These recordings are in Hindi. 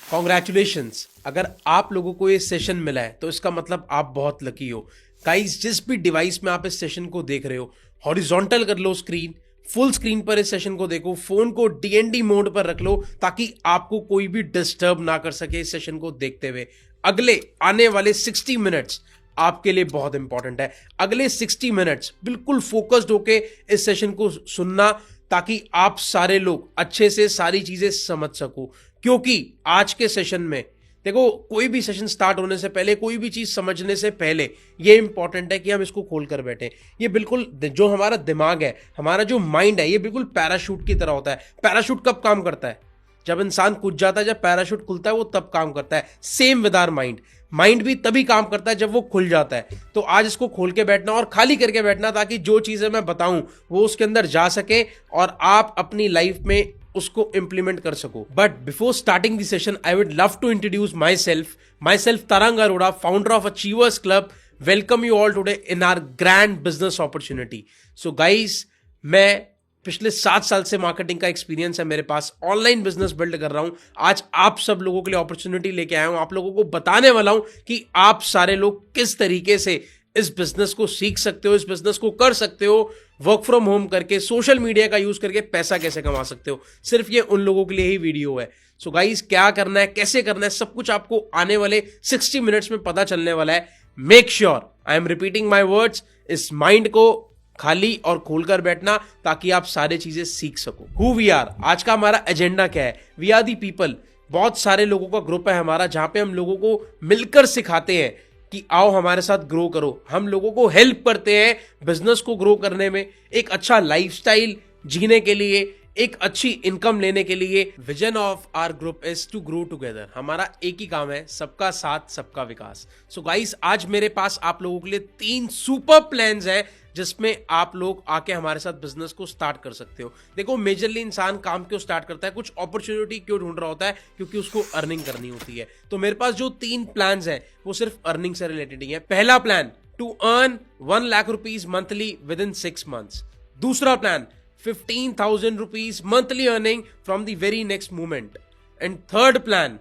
कॉन्ग्रेचुलेशंस, अगर आप लोगों को ये सेशन मिला है तो इसका मतलब आप बहुत लकी हो। गाइस, जिस भी डिवाइस में आप इस सेशन को देख रहे हो, हॉरिजॉन्टल कर लो स्क्रीन, फुल स्क्रीन पर इस सेशन को देखो, फोन को डीएनडी मोड पर रख लो ताकि आपको कोई भी डिस्टर्ब ना कर सके इस सेशन को देखते हुए। अगले आने वाले 60 मिनट्स आपके लिए बहुत इंपॉर्टेंट है। अगले 60 मिनट्स बिल्कुल फोकस्ड होके इस सेशन को सुनना ताकि आप सारे लोग अच्छे से सारी चीजें समझ सको, क्योंकि आज के सेशन में देखो, कोई भी सेशन स्टार्ट होने से पहले, कोई भी चीज समझने से पहले ये इंपॉर्टेंट है कि हम इसको खोल कर बैठे। ये बिल्कुल जो हमारा दिमाग है, हमारा जो माइंड है, ये बिल्कुल पैराशूट की तरह होता है। पैराशूट कब काम करता है? जब इंसान कूद जाता है, जब पैराशूट खुलता है वो तब काम करता है। Same with our mind, mind भी तभी काम करता है जब वो खुल जाता है। तो आज इसको खोल के बैठना और खाली करके बैठना ताकि जो चीजें मैं बताऊं वो उसके अंदर जा सके और आप अपनी लाइफ में उसको इंप्लीमेंट कर सको। But before starting the session, I would love to introduce myself Tarang Arora, founder of Achievers Club. Welcome you all today in our grand business opportunity. So guys, मैं पिछले 7 साल से मार्केटिंग का एक्सपीरियंस है मेरे पास, ऑनलाइन बिजनेस बिल्ड कर रहा हूं। आज आप सब लोगों के लिए अपॉर्चुनिटी लेके आया हूं, आप लोगों को बताने वाला हूं कि आप सारे लोग किस तरीके से इस बिजनेस को सीख सकते हो, इस बिजनेस को कर सकते हो, वर्क फ्रॉम होम करके, सोशल मीडिया का यूज करके पैसा कैसे कमा सकते हो। सिर्फ ये उन लोगों के लिए ही वीडियो है। सो गाइस, क्या करना है, कैसे करना है, सब कुछ आपको आने वाले 60 मिनट्स में पता चलने वाला है। Make sure, I am repeating my words, इस माइंड को खाली और खोलकर बैठना ताकि आप सारी चीजें सीख सको। हु वी आर, आज का हमारा एजेंडा क्या है? We are the people. बहुत सारे लोगों का ग्रुप है हमारा, जहां पे हम लोगों को मिलकर सिखाते हैं कि आओ हमारे साथ ग्रो करो। हम लोगों को हेल्प करते हैं बिजनेस को ग्रो करने में, एक अच्छा लाइफस्टाइल जीने के लिए, एक अच्छी इनकम लेने के लिए। Vision of our group is to grow together. हमारा एक ही काम है, सबका साथ सबका विकास। सो गाइस, आज मेरे पास आप लोगों के लिए 3 सुपर प्लान्स हैं जिसमें आप लोग आके हमारे साथ बिजनेस को स्टार्ट कर सकते हो। देखो, मेजरली इंसान काम क्यों स्टार्ट करता है, कुछ अपॉर्चुनिटी क्यों ढूंढ रहा होता है? क्योंकि उसको अर्निंग करनी होती है। तो मेरे पास जो 3 प्लान्स हैं वो सिर्फ अर्निंग से रिलेटेड ही है। पहला plan, to earn 1 lakh rupees monthly within 6 months. दूसरा plan, 15,000 rupees monthly earning from the very next moment. And third plan,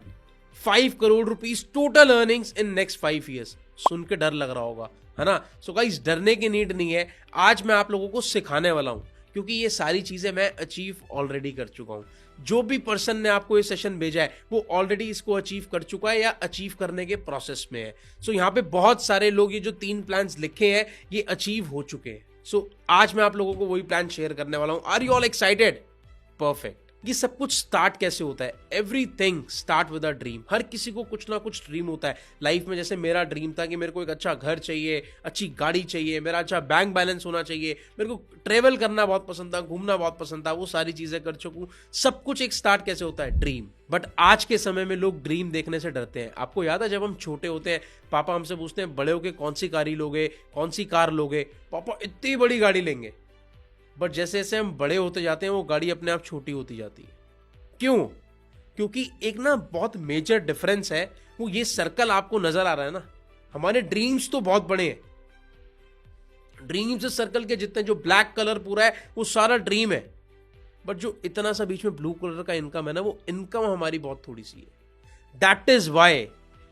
5 crore rupees total earnings in next 5 years. सुन के डर लग रहा होगा, है ना? सो गाइस, डरने की नीड नहीं है। आज मैं आप लोगों को सिखाने वाला हूं, क्योंकि ये सारी चीजें मैं अचीव ऑलरेडी कर चुका हूं। जो भी पर्सन ने आपको ये सेशन भेजा है वो ऑलरेडी इसको अचीव कर चुका है या अचीव करने के प्रोसेस में है। सो यहाँ पे बहुत सारे लोग, ये जो 3 प्लान्स लिखे हैं ये अचीव हो चुके हैं। सो आज मैं आप लोगों को वही प्लान शेयर करने वाला हूं। Are you all excited? Perfect. ये सब कुछ स्टार्ट कैसे होता है? Everything start with a dream. हर किसी को कुछ ना कुछ ड्रीम होता है लाइफ में। जैसे मेरा ड्रीम था कि मेरे को एक अच्छा घर चाहिए, अच्छी गाड़ी चाहिए, मेरा अच्छा बैंक बैलेंस होना चाहिए, मेरे को ट्रेवल करना बहुत पसंद था, घूमना बहुत पसंद था, वो सारी चीजें कर चुकूं। सब कुछ एक स्टार्ट कैसे होता है? ड्रीम। बट आज के समय में लोग ड्रीम देखने से डरते हैं। आपको याद है, जब हम छोटे होते हैं, पापा हमसे पूछते हैं बड़े होके कौन सी गाड़ी लोगे, कौन सी कार लोगे? पापा इतनी बड़ी गाड़ी लेंगे। बट जैसे जैसे हम बड़े होते जाते हैं वो गाड़ी अपने आप छोटी होती जाती है। क्यों? क्योंकि एक ना बहुत मेजर डिफरेंस है। वो ये सर्कल आपको नजर आ रहा है ना, हमारे ड्रीम्स तो बहुत बड़े हैं। ड्रीम्स इस सर्कल के जितने, जो ब्लैक कलर पूरा है वो सारा ड्रीम है। बट जो इतना सा बीच में ब्लू कलर का इनकम है ना, वो इनकम हमारी बहुत थोड़ी सी है। दैट इज वाई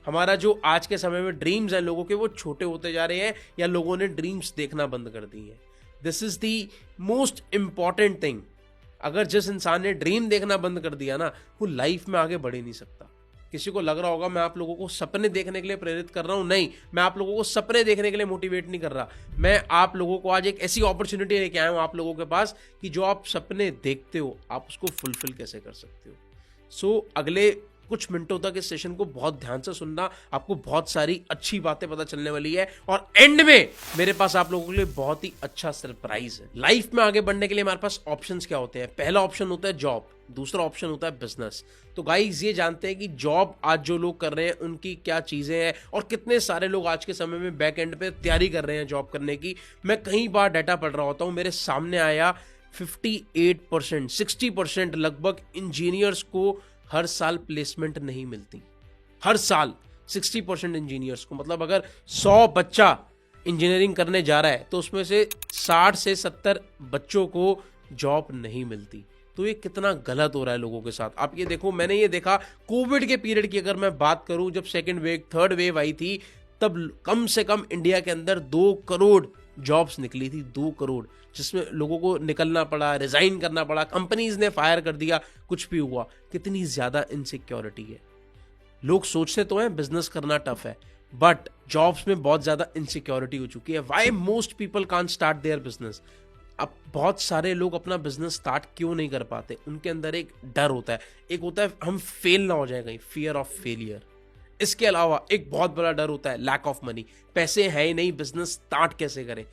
हमारा जो आज के समय में ड्रीम्स हैं लोगों के, वो छोटे होते जा रहे हैं या लोगों ने ड्रीम्स देखना बंद कर दी है। This is the most important thing. अगर जिस इंसान ने ड्रीम देखना बंद कर दिया ना, वो लाइफ में आगे बढ़ ही नहीं सकता। किसी को लग रहा होगा मैं आप लोगों को सपने देखने के लिए प्रेरित कर रहा हूं, नहीं, मैं आप लोगों को सपने देखने के लिए मोटिवेट नहीं कर रहा। मैं आप लोगों को आज एक ऐसी अपॉर्चुनिटी लेके आया हूं आप लोगों के पास कि जो आप सपने देखते हो आप उसको फुलफिल कैसे कर सकते हो। सो अगले कुछ मिनटों तक इस सेशन को बहुत ध्यान से सुनना, आपको बहुत सारी अच्छी बातें पता चलने वाली है। और एंड में मेरे पास आप लोगों के लिए बहुत ही अच्छा सरप्राइज है। लाइफ में आगे बढ़ने के लिए हमारे पास ऑप्शंस क्या होते हैं? पहला ऑप्शन होता है जॉब, दूसरा ऑप्शन होता है बिजनेस। तो गाइस, ये जानते हैं कि जॉब आज जो लोग कर रहे हैं उनकी क्या चीजें हैं और कितने सारे लोग आज के समय में बैक एंड पे तैयारी कर रहे हैं जॉब करने की। मैं कई बार डाटा पढ़ रहा होता हूं, मेरे सामने आया 58%, 60% लगभग इंजीनियर्स को हर साल प्लेसमेंट नहीं मिलती। हर साल 60% इंजीनियर्स को, मतलब अगर 100 बच्चा इंजीनियरिंग करने जा रहा है तो उसमें से 60 से 70 बच्चों को जॉब नहीं मिलती। तो ये कितना गलत हो रहा है लोगों के साथ। आप ये देखो, मैंने ये देखा कोविड के पीरियड की अगर मैं बात करूं, जब सेकेंड वेव थर्ड वेव आई थी, तब कम से कम इंडिया के अंदर 2 करोड़ जॉब्स निकली थी, 2 करोड़, जिसमें लोगों को निकलना पड़ा, रिजाइन करना पड़ा, कंपनीज ने फायर कर दिया, कुछ भी हुआ। कितनी ज्यादा इनसिक्योरिटी है। लोग सोचते तो हैं बिजनेस करना टफ है, बट जॉब्स में बहुत ज्यादा इनसिक्योरिटी हो चुकी है। Why most people can't start their business? अब बहुत सारे लोग अपना बिजनेस स्टार्ट क्यों नहीं कर पाते? उनके अंदर एक डर होता है, एक होता है हम फेल ना हो जाए कहीं, फियर ऑफ फेलियर। इसके अलावा एक बहुत बड़ा डर होता है लैक ऑफ मनी, पैसे है ही नहीं, बिजनेस स्टार्ट कैसे करें।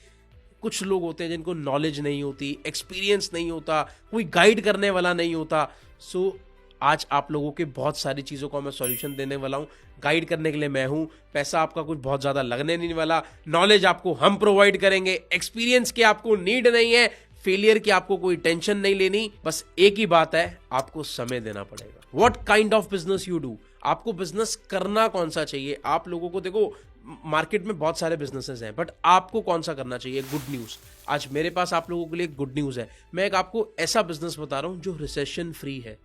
कुछ लोग होते हैं जिनको नॉलेज नहीं होती, एक्सपीरियंस नहीं होता, कोई गाइड करने वाला नहीं होता। सो आज आप लोगों के बहुत सारी चीज़ों का मैं सॉल्यूशन देने वाला हूँ। गाइड करने के लिए मैं हूँ, पैसा आपका कुछ बहुत ज़्यादा लगने नहीं वाला, नॉलेज आपको हम प्रोवाइड करेंगे, एक्सपीरियंस की आपको नीड नहीं है, फेलियर की आपको कोई टेंशन नहीं लेनी। बस एक ही बात है, आपको समय देना पड़ेगा। What kind of business you do, आपको बिजनेस करना कौन सा चाहिए। आप लोगों को देखो, मार्केट में बहुत सारे बिजनेसेस हैं, बट आपको कौन सा करना चाहिए। गुड न्यूज़, आज मेरे पास आप लोगों के लिए गुड न्यूज़ है। मैं एक आपको ऐसा बिजनेस बता रहा हूँ जो रिसेशन फ्री है।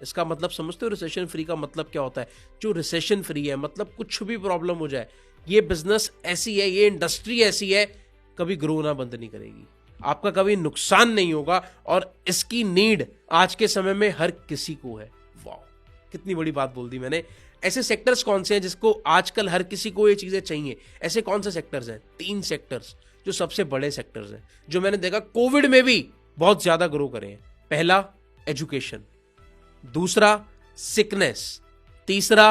इसका मतलब समझते हो रिसेशन फ्री का मतलब क्या होता है? जो रिसेशन फ्री है मतलब कुछ भी प्रॉब्लम हो जाए, ये बिजनेस ऐसी है, ये इंडस्ट्री ऐसी है, कभी ग्रो ना बंद नहीं करेगी, आपका कभी नुकसान नहीं होगा, और इसकी नीड आज के समय में हर किसी को है। वाह, कितनी बड़ी बात बोल दी मैंने। ऐसे सेक्टर्स कौन से हैं जिसको आजकल हर किसी को ये चीजें चाहिए? ऐसे कौन से सेक्टर्स हैं? 3 सेक्टर्स जो सबसे बड़े सेक्टर्स हैं, जो मैंने देखा कोविड में भी बहुत ज्यादा ग्रो करे हैं। पहला एजुकेशन, दूसरा सिकनेस, तीसरा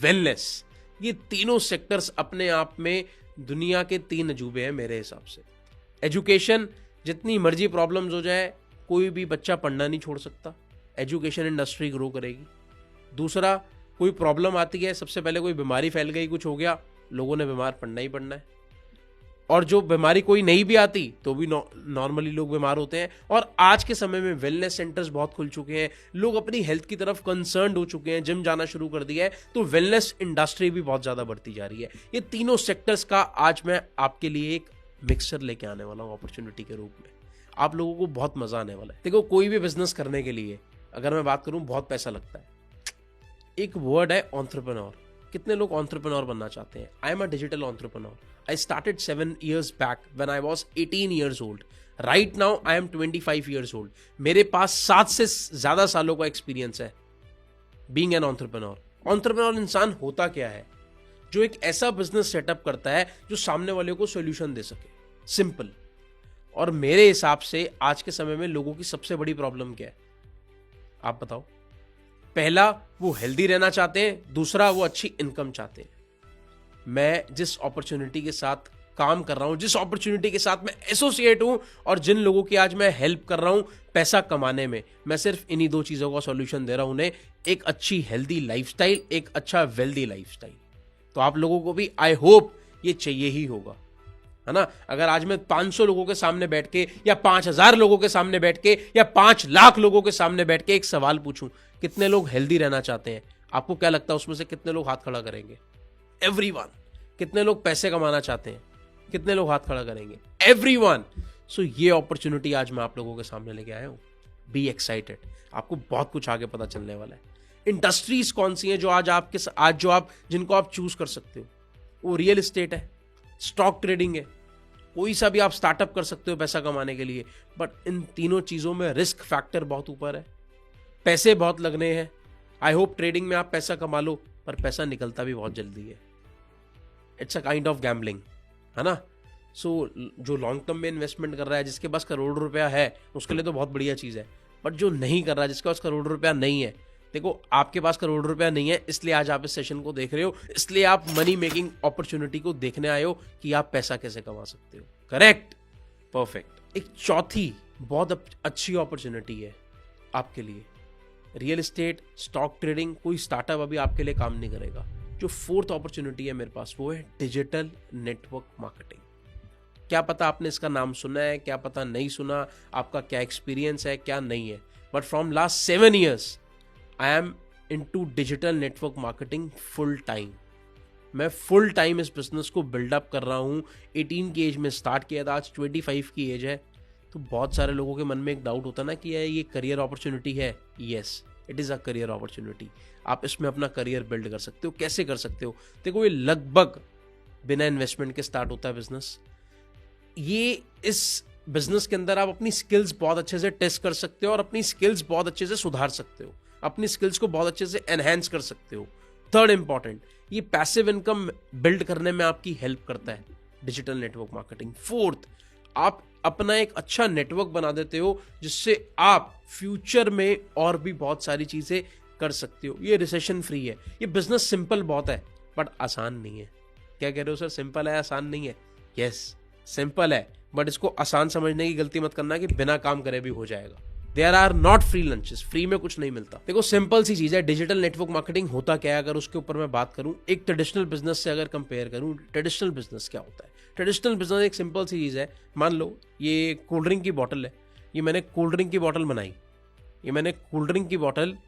वेलनेस। ये तीनों सेक्टर्स अपने आप में दुनिया के 3 अजूबे हैं मेरे हिसाब से। एजुकेशन, जितनी मर्जी प्रॉब्लम्स हो जाए, कोई भी बच्चा पढ़ना नहीं छोड़ सकता, एजुकेशन इंडस्ट्री ग्रो करेगी। दूसरा, कोई प्रॉब्लम आती है, सबसे पहले कोई बीमारी फैल गई, कुछ हो गया, लोगों ने बीमार पड़ना ही पड़ना है। और जो बीमारी कोई नहीं भी आती तो भी नॉर्मली लोग बीमार होते हैं। और आज के समय में वेलनेस सेंटर्स बहुत खुल चुके हैं, लोग अपनी हेल्थ की तरफ कंसर्न्ड हो चुके हैं, जिम जाना शुरू कर दिया है, तो वेलनेस इंडस्ट्री भी बहुत ज्यादा बढ़ती जा रही है। ये तीनों सेक्टर्स का आज मैं आपके लिए एक मिक्सचर लेके आने वाला हूँ अपॉर्चुनिटी के रूप में। आप लोगों को बहुत मजा आने वाला है। देखो, कोई भी बिजनेस करने के लिए अगर मैं बात करूं, बहुत पैसा लगता है। एक वर्ड है एंटरप्रेन्योर। कितने लोग एंटरप्रेन्योर बनना चाहते हैं? I am a digital entrepreneur. I started 7 years back when I was 18 years old. Right now I am 25 years old. मेरे पास 7 से ज्यादा सालों का एक्सपीरियंस है बीइंग एन एंटरप्रेन्योर। एंटरप्रेन्योर इंसान होता क्या है? जो एक ऐसा बिजनेस सेटअप करता है जो सामने वाले को सॉल्यूशन दे सके, सिंपल। और मेरे हिसाब से आज के समय में लोगों की सबसे बड़ी प्रॉब्लम क्या है, आप बताओ? पहला, वो हेल्दी रहना चाहते हैं, दूसरा, वो अच्छी इनकम चाहते हैं। मैं जिस अपॉर्चुनिटी के साथ काम कर रहा हूं, जिस अपॉर्चुनिटी के साथ मैं एसोसिएट हूं, और जिन लोगों की आज मैं हेल्प कर रहा हूं पैसा कमाने में, मैं सिर्फ इन्हीं 2 चीजों का सॉल्यूशन दे रहा हूं उन्हें, एक अच्छी हेल्दी लाइफस्टाइल, एक अच्छा वेल्दी लाइफस्टाइल। तो आप लोगों को भी आई होप ये चाहिए ही होगा, है ना? अगर आज मैं 500 लोगों के सामने बैठ के, या 5000 लोगों के सामने बैठ के, या 5 लाख लोगों के सामने बैठ के एक सवाल पूछूं, कितने लोग हेल्दी रहना चाहते हैं, आपको क्या लगता है उसमें से कितने लोग हाथ खड़ा करेंगे? एवरीवन। कितने लोग पैसे कमाना चाहते हैं, कितने लोग हाथ खड़ा करेंगे? एवरीवन। सो ये अपॉर्चुनिटी आज मैं आप लोगों के सामने लेके आया हूं। बी एक्साइटेड, आपको बहुत कुछ आगे पता चलने वाला है। इंडस्ट्रीज कौन सी हैं जो जिनको आप चूज कर सकते हो? वो रियल एस्टेट है, स्टॉक ट्रेडिंग है, कोई सा भी आप स्टार्टअप कर सकते हो पैसा कमाने के लिए। बट इन तीनों चीजों में रिस्क फैक्टर बहुत ऊपर है, पैसे बहुत लगने हैं। आई होप ट्रेडिंग में आप पैसा कमा लो, पर पैसा निकलता भी बहुत जल्दी है। It's a kind of gambling, है ना? सो जो लॉन्ग टर्म में इन्वेस्टमेंट कर रहा है, जिसके पास करोड़ रुपया है, उसके लिए तो बहुत बढ़िया चीज़ है। बट जो नहीं कर रहा, जिसके पास करोड़ रुपया नहीं है, देखो आपके पास करोड़ रुपया नहीं है, इसलिए आज आप इस सेशन को देख रहे हो, इसलिए आप मनी मेकिंग अपॉर्चुनिटी को देखने आए हो कि आप पैसा कैसे कमा सकते हो। Correct, perfect. एक चौथी बहुत अच्छी अपॉर्चुनिटी है आपके लिए, रियल एस्टेट, स्टॉक ट्रेडिंग। कोई स्टार्टअप अभी आपके लिए काम नहीं करेगा। जो 4th अपॉर्चुनिटी है मेरे पास, वो है डिजिटल नेटवर्क मार्केटिंग। क्या पता आपने इसका नाम सुना है, क्या पता नहीं सुना, आपका क्या एक्सपीरियंस है, क्या नहीं है, but from last 7 years I am into digital network marketing full time. मैं फुल टाइम इस बिजनेस को बिल्डअप कर रहा हूँ। 18 की एज में स्टार्ट किया था, आज 25 की एज है। तो बहुत सारे लोगों के मन में एक डाउट होता है ना कि ये करियर अपॉर्चुनिटी है। Yes, it is a career opportunity. आप इसमें अपना करियर बिल्ड कर सकते हो। कैसे कर सकते हो? देखो, ये लगभग बिना इन्वेस्टमेंट के स्टार्ट होता है बिजनेस। ये इस बिजनेस के अंदर आप अपनी स्किल्स बहुत अच्छे से टेस्ट कर सकते हो और अपनी स्किल्स बहुत अच्छे से सुधार सकते हो, अपनी स्किल्स को बहुत अच्छे से एनहेंस कर सकते हो। थर्ड इंपॉर्टेंट, ये पैसिव इनकम बिल्ड करने में आपकी हेल्प करता है डिजिटल नेटवर्क मार्केटिंग। फोर्थ, आप अपना एक अच्छा नेटवर्क बना देते हो जिससे आप फ्यूचर में और भी बहुत सारी चीजें कर सकते हो। ये रिसेशन फ्री है। ये बिजनेस सिंपल बहुत है बट आसान नहीं है। क्या कह रहे हो सर, सिंपल है आसान नहीं है? यस, सिंपल है बट इसको आसान समझने की गलती मत करना कि बिना काम करे भी हो जाएगा। There are not free lunches, free में कुछ नहीं मिलता। देखो, सिंपल सी चीज है। डिजिटल नेटवर्क मार्केटिंग होता क्या है, अगर उसके ऊपर मैं बात करूं, एक ट्रेडिशनल बिजनेस से अगर कंपेयर करूं, ट्रेडिशनल बिजनेस क्या होता है? ट्रेडिशनल बिजनेस एक सिंपल सी चीज है। मान लो ये कोल्ड ड्रिंक की बॉटल है, ये मैंने कोल्ड ड्रिंक की बॉटल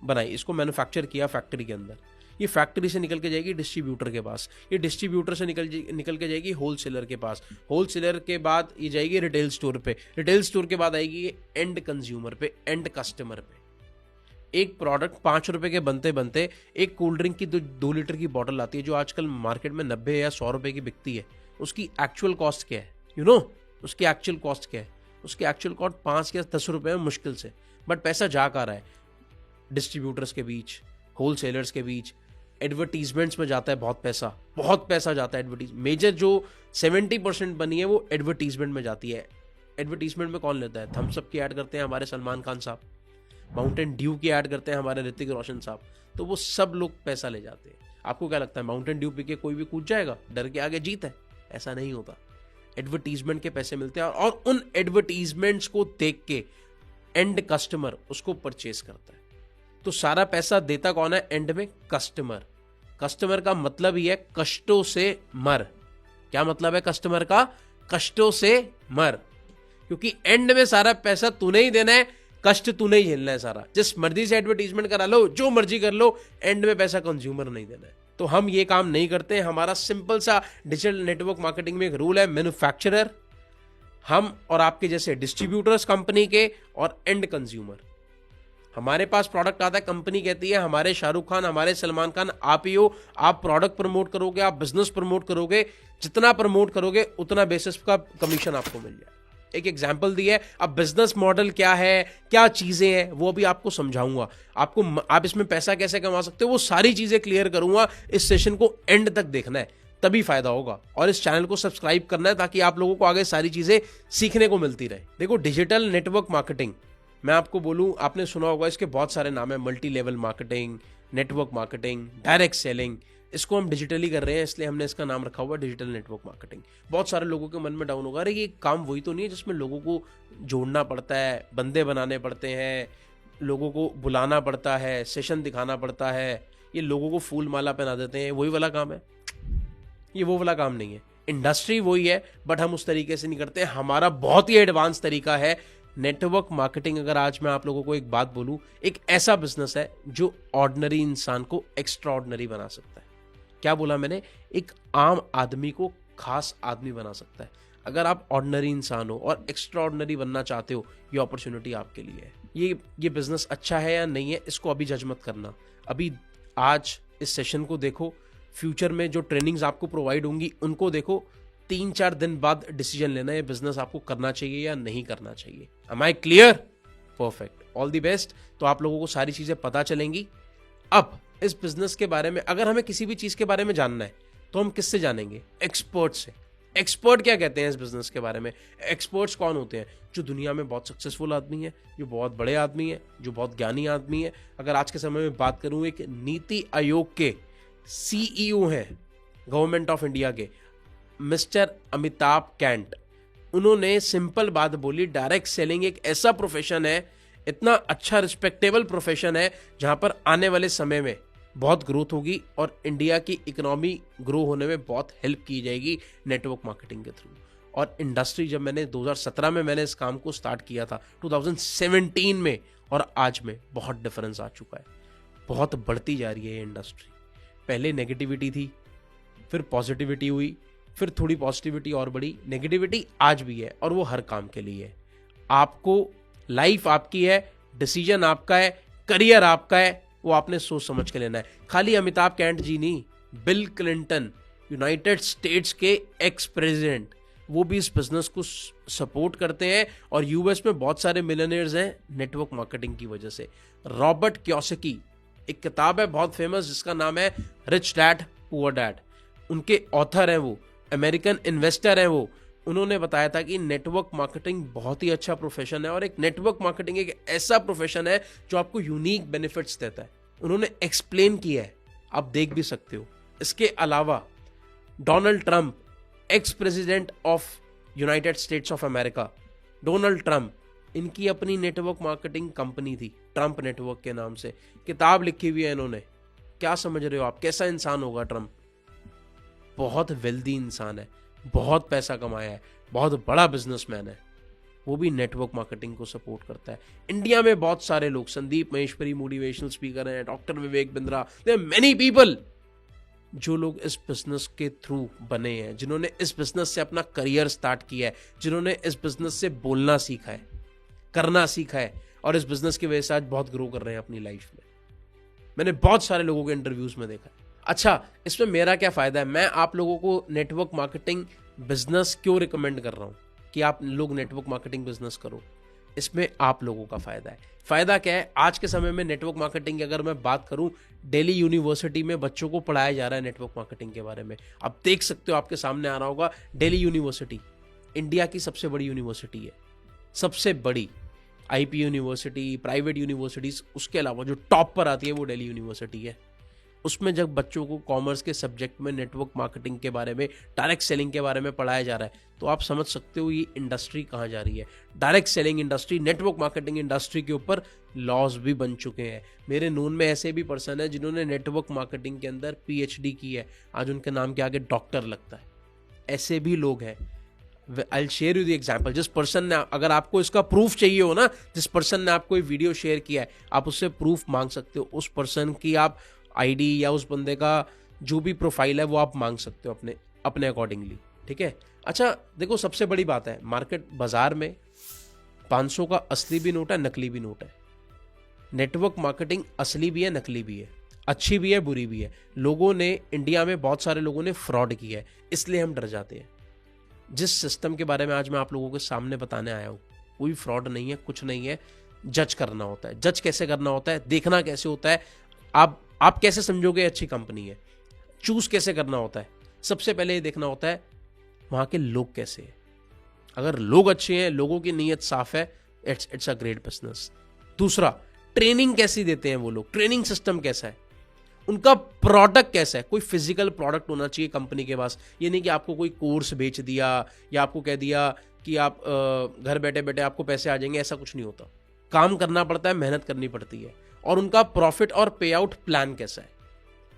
बनाई, इसको मैन्युफैक्चर किया फैक्ट्री के अंदर। ये फैक्ट्री से निकल के जाएगी डिस्ट्रीब्यूटर के पास, ये डिस्ट्रीब्यूटर से निकल के जाएगी होलसेलर के पास, होलसेलर के बाद ये जाएगी रिटेल स्टोर पे, रिटेल स्टोर के बाद आएगी ये एंड कंज्यूमर पे, एंड कस्टमर पे। एक प्रोडक्ट 5 रुपए के बनते बनते एक कोल्ड ड्रिंक की 2 लीटर की बॉटल आती है जो आजकल मार्केट में 90 या 100 रुपए की बिकती है। उसकी एक्चुअल कॉस्ट क्या है? उसकी एक्चुअल कॉस्ट क्या है? उसकी एक्चुअल कॉस्ट 5 या 10 रुपए में मुश्किल से, बट पैसा जा कर रहा है डिस्ट्रीब्यूटर्स के बीच, होलसेलर्स के बीच, एडवर्टीजमेंट्स में जाता है बहुत पैसा जाता है। मेजर जो 70% बनी है वो एडवर्टीजमेंट में जाती है। एडवर्टीजमेंट में कौन लेता है? थम्स अप की ऐड करते हैं हमारे सलमान खान साहब, माउंटेन ड्यू की ऐड करते हैं हमारे ऋतिक रोशन साहब, तो वो सब लोग पैसा ले जाते हैं। आपको क्या लगता है माउंटेन ड्यू पी के कोई भी कूद जाएगा? डर के आगे जीत है? ऐसा नहीं होता। एडवर्टीजमेंट के पैसे मिलते हैं और उन एडवर्टीजमेंट्स को देख के एंड कस्टमर उसको परचेस करता है। तो सारा पैसा देता कौन है एंड में? कस्टमर। कस्टमर का मतलब ही है कष्टों से मर। क्या मतलब है कस्टमर का? कष्टों से मर। क्योंकि एंड में सारा पैसा तूने ही देना है, कष्ट तूने ही झेलना है सारा। जिस मर्जी से एडवर्टीजमेंट करा लो, जो मर्जी कर लो, एंड में पैसा कंज्यूमर नहीं देना है। तो हम ये काम नहीं करते हैं। हमारा सिंपल सा डिजिटल नेटवर्क मार्केटिंग में एक रूल है, मैन्युफैक्चरर हम और आपके जैसे डिस्ट्रीब्यूटर्स कंपनी के और एंड कंज्यूमर। हमारे पास प्रोडक्ट आता है, कंपनी कहती है हमारे शाहरुख खान, हमारे सलमान खान आप ही हो, आप प्रोडक्ट प्रमोट करोगे, आप बिजनेस प्रमोट करोगे, जितना प्रमोट करोगे उतना बेसिस का कमीशन आपको मिल जाएगा। एक एग्जांपल दिया है। अब बिजनेस मॉडल क्या है, क्या चीजें हैं, वो भी आपको समझाऊंगा। आप इसमें पैसा कैसे कमा सकते हो वो सारी चीजें क्लियर करूंगा। इस सेशन को एंड तक देखना है, तभी फायदा होगा। और इस चैनल को सब्सक्राइब करना है ताकि आप लोगों को आगे सारी चीजें सीखने को मिलती रहे। देखो, डिजिटल नेटवर्क मार्केटिंग, मैं आपको बोलूं, आपने सुना होगा इसके बहुत सारे नाम है। Multi level marketing, network marketing, direct selling. इसको हम डिजिटली कर रहे हैं, इसलिए हमने इसका नाम रखा हुआ डिजिटल नेटवर्क मार्केटिंग। बहुत सारे लोगों के मन में डाउन होगा, अरे ये काम वही तो नहीं है जिसमें लोगों को जोड़ना पड़ता है, बंदे बनाने पड़ते हैं, लोगों को बुलाना पड़ता है, सेशन दिखाना पड़ता है, ये लोगों को फूल माला पहना देते हैं, वही वाला काम है? ये वो वाला काम नहीं है। इंडस्ट्री वही है बट हम उस तरीके से नहीं करते। हमारा बहुत ही एडवांस तरीका है नेटवर्क मार्केटिंग। अगर आज मैं आप लोगों को एक बात बोलूं, एक ऐसा बिजनेस है जो ऑर्डिनरी इंसान को एक्स्ट्रा ऑर्डिनरी बना सकता है। क्या बोला मैंने? एक आम आदमी को खास आदमी बना सकता है। अगर आप ऑर्डिनरी इंसान हो और एक्स्ट्रा ऑर्डिनरी बनना चाहते हो, ये अपॉर्चुनिटी आपके लिए है। ये बिजनेस अच्छा है या नहीं है, इसको अभी जज मत करना। अभी आज इस सेशन को देखो, फ्यूचर में जो ट्रेनिंग्स आपको प्रोवाइड होंगी उनको देखो, 3-4 दिन बाद डिसीजन लेना है बिजनेस आपको करना चाहिए या नहीं करना चाहिए। Am I clear? Perfect, all the best. तो आप लोगों को सारी चीजें पता चलेंगी। अब इस बिजनेस के बारे में अगर हमें किसी भी चीज के बारे में जानना है तो हम किससे जानेंगे? एक्सपर्ट से। एक्सपर्ट क्या कहते हैं इस बिजनेस के बारे में? एक्सपर्ट्स कौन होते हैं? जो दुनिया में बहुत सक्सेसफुल आदमी है, जो बहुत बड़े आदमी है, जो बहुत ज्ञानी आदमी है। अगर आज के समय में बात करूं, एक नीति आयोग के CEO हैं गवर्नमेंट ऑफ इंडिया के, मिस्टर अमिताभ कैंट। उन्होंने सिंपल बात बोली, डायरेक्ट सेलिंग एक ऐसा प्रोफेशन है, इतना अच्छा रिस्पेक्टेबल प्रोफेशन है जहां पर आने वाले समय में बहुत ग्रोथ होगी और इंडिया की इकोनॉमी ग्रो होने में बहुत हेल्प की जाएगी नेटवर्क मार्केटिंग के थ्रू। और इंडस्ट्री, जब मैंने 2017 में मैंने इस काम को स्टार्ट किया था, 2017 में और आज में बहुत डिफरेंस आ चुका है। बहुत बढ़ती जा रही है ये इंडस्ट्री। पहले नेगेटिविटी थी, फिर पॉजिटिविटी हुई, फिर थोड़ी पॉजिटिविटी और बढ़ी, नेगेटिविटी आज भी है और वो हर काम के लिए है। आपको, लाइफ आपकी है, डिसीजन आपका है, करियर आपका है, वो आपने सोच समझ के लेना है। खाली अमिताभ कैंट जी नहीं, बिल क्लिंटन, यूनाइटेड स्टेट्स के एक्स प्रेसिडेंट, वो भी इस बिजनेस को सपोर्ट करते हैं। और यूएस में बहुत सारे मिलियनेयर्स हैं नेटवर्क मार्केटिंग की वजह से। रॉबर्ट क्योसाकी, एक किताब है बहुत फेमस जिसका नाम है रिच डैड पुअर डैड, उनके ऑथर हैं वो, अमेरिकन इन्वेस्टर हैं वो। उन्होंने बताया था कि नेटवर्क मार्केटिंग बहुत ही अच्छा प्रोफेशन है और एक नेटवर्क मार्केटिंग एक ऐसा प्रोफेशन है जो आपको यूनिक बेनिफिट्स देता है। उन्होंने एक्सप्लेन किया है, आप देख भी सकते हो। इसके अलावा Donald Trump, ex president of United states of America, Donald Trump, इनकी अपनी नेटवर्क मार्केटिंग कंपनी थी ट्रंप नेटवर्क के नाम से। किताब लिखी हुई है इन्होंने। क्या समझ रहे हो आप, कैसा इंसान होगा ट्रंप? बहुत वेल्दी इंसान है, बहुत पैसा कमाया है, बहुत बड़ा बिजनेसमैन है, वो भी नेटवर्क मार्केटिंग को सपोर्ट करता है। इंडिया में बहुत सारे लोग, संदीप महेश्वरी मोटिवेशनल स्पीकर हैं, doctor Vivek Bindra, there are many people जो लोग इस बिजनेस के थ्रू बने हैं, जिन्होंने इस बिजनेस से अपना करियर स्टार्ट किया है, जिन्होंने इस बिजनेस से बोलना सीखा है, करना सीखा है और इस बिजनेस की वजह से आज बहुत ग्रो कर रहे हैं अपनी लाइफ में। मैंने बहुत सारे लोगों के इंटरव्यूज में देखा है। अच्छा, इसमें मेरा क्या फायदा है? मैं आप लोगों को नेटवर्क मार्केटिंग बिजनेस क्यों रिकमेंड कर रहा हूं कि आप लोग नेटवर्क मार्केटिंग बिजनेस करो? इसमें आप लोगों का फायदा है। फायदा क्या है? आज के समय में नेटवर्क मार्केटिंग की अगर मैं बात करूं, दिल्ली यूनिवर्सिटी में बच्चों को पढ़ाया जा रहा है नेटवर्क मार्केटिंग के बारे में। आप देख सकते हो, आपके सामने आ रहा होगा, दिल्ली यूनिवर्सिटी इंडिया की सबसे बड़ी यूनिवर्सिटी है, सबसे बड़ी। आईपी यूनिवर्सिटी, प्राइवेट यूनिवर्सिटीज, उसके अलावा जो टॉप पर आती है वो दिल्ली यूनिवर्सिटी है। उसमें जब बच्चों को कॉमर्स के सब्जेक्ट में नेटवर्क मार्केटिंग के बारे में, डायरेक्ट सेलिंग के बारे में पढ़ाया जा रहा है, तो आप समझ सकते हो ये इंडस्ट्री कहाँ जा रही है। Direct selling industry, network marketing industry के ऊपर लॉज भी बन चुके हैं। मेरे नून में ऐसे भी पर्सन है जिन्होंने नेटवर्क मार्केटिंग के अंदर पीएचडी की है, आज उनके नाम के आगे डॉक्टर लगता है। ऐसे भी लोग हैं। I share you the example. जिस पर्सन ने, अगर आपको इसका प्रूफ चाहिए हो ना, जिस पर्सन ने आपको ये वीडियो शेयर किया है, आप उससे प्रूफ मांग सकते हो। उस पर्सन की आप आईडी या उस बंदे का जो भी प्रोफाइल है वो आप मांग सकते हो अपने अकॉर्डिंगली, ठीक है। अच्छा देखो, सबसे बड़ी बात है, मार्केट बाजार में 500 का असली भी नोट है, नकली भी नोट है। नेटवर्क मार्केटिंग असली भी है, नकली भी है, अच्छी भी है, बुरी भी है। लोगों ने, इंडिया में बहुत सारे लोगों ने फ्रॉड किया है, इसलिए हम डर जाते हैं। जिस सिस्टम के बारे में आज मैं आप लोगों के सामने बताने आया हूं, कोई फ्रॉड नहीं है, कुछ नहीं है। जज करना होता है। जज कैसे करना होता है, देखना कैसे होता है, आप कैसे समझोगे अच्छी कंपनी है, चूज कैसे करना होता है। सबसे पहले ये देखना होता है वहां के लोग कैसे हैं। अगर लोग अच्छे हैं, लोगों की नीयत साफ है, इट्स अ ग्रेट बिजनेस। दूसरा, ट्रेनिंग कैसी देते हैं वो लोग, ट्रेनिंग सिस्टम कैसा है, उनका प्रोडक्ट कैसा है। कोई फिजिकल प्रोडक्ट होना चाहिए कंपनी के पास। ये नहीं कि आपको कोई कोर्स बेच दिया या आपको कह दिया कि आप घर बैठे बैठे आपको पैसे आ जाएंगे, ऐसा कुछ नहीं होता। काम करना पड़ता है, मेहनत करनी पड़ती है। और उनका प्रॉफिट और पे आउट प्लान कैसा है।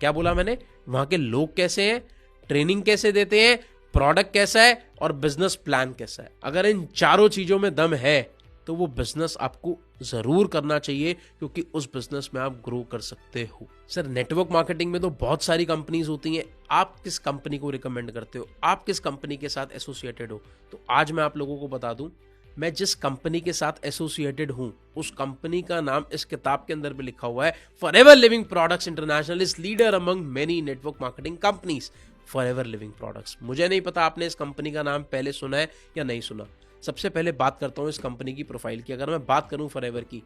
क्या बोला मैंने? वहां के लोग कैसे हैं, ट्रेनिंग कैसे देते हैं, प्रोडक्ट कैसा है और बिजनेस प्लान कैसा है। अगर इन चारों चीजों में दम है तो वो बिजनेस आपको जरूर करना चाहिए, क्योंकि उस बिजनेस में आप ग्रो कर सकते हो। सर, नेटवर्क मार्केटिंग में तो बहुत सारी कंपनीज होती हैं, आप किस कंपनी को रिकमेंड करते हो, आप किस कंपनी के साथ एसोसिएटेड हो? तो आज मैं आप लोगों को बता दूं, मैं जिस कंपनी के साथ एसोसिएटेड हूं उस कंपनी का नाम इस किताब के अंदर भी लिखा हुआ है। Forever living products international is leader among many network marketing companies. Forever living products, मुझे नहीं पता आपने इस कंपनी का नाम पहले सुना है या नहीं सुना। सबसे पहले बात करता हूं इस कंपनी की प्रोफाइल की। अगर मैं बात करूं फॉरएवर की,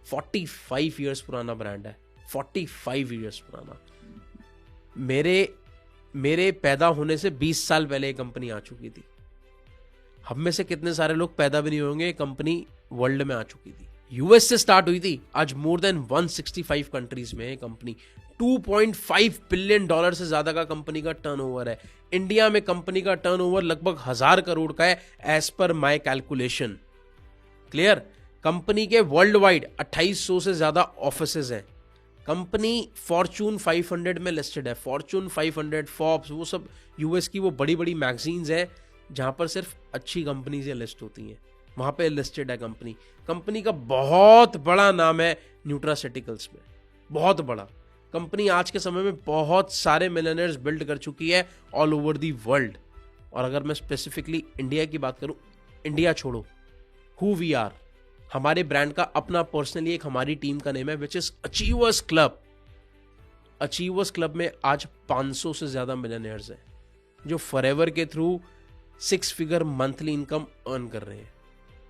45 ईयर्स पुराना ब्रांड है, 45 ईयर्स पुराना। मेरे पैदा होने से 20 साल पहले ये कंपनी आ चुकी थी। हम में से कितने सारे लोग पैदा भी नहीं होंगे, कंपनी वर्ल्ड में आ चुकी थी। यूएस से स्टार्ट हुई थी, आज मोर देन 165 कंट्रीज में है कंपनी। $2.5 बिलियन से ज्यादा का कंपनी का टर्नओवर है। इंडिया में कंपनी का टर्नओवर लगभग 1000 करोड़ का है, as per my calculation. Clear? Company के वर्ल्ड वाइड 2800 से ज्यादा ऑफिसेज हैं। कंपनी फॉर्चून 500 में लिस्टेड है। फॉर्चून 500, फोर्ब्स, वो सब यूएस की वो बड़ी बड़ी मैगजीन्स हैं जहां पर सिर्फ अच्छी कंपनीज लिस्ट होती हैं, वहां पे लिस्टेड है कंपनी। कंपनी का बहुत बड़ा नाम है न्यूट्रास्यूटिकल्स में, बहुत बड़ा। कंपनी आज के समय में बहुत सारे मिलियनेयर्स बिल्ड कर चुकी है ऑल ओवर दी वर्ल्ड। और अगर मैं स्पेसिफिकली इंडिया की बात करूं, इंडिया छोड़ो, हु वी आर, हमारे ब्रांड का अपना पर्सनली एक हमारी टीम का नेम है which is achievers club. Achievers club में आज 500 से ज्यादा मिलियनेयर्स हैं जो फॉरएवर के through 6 figure monthly income earn कर रहे हैं।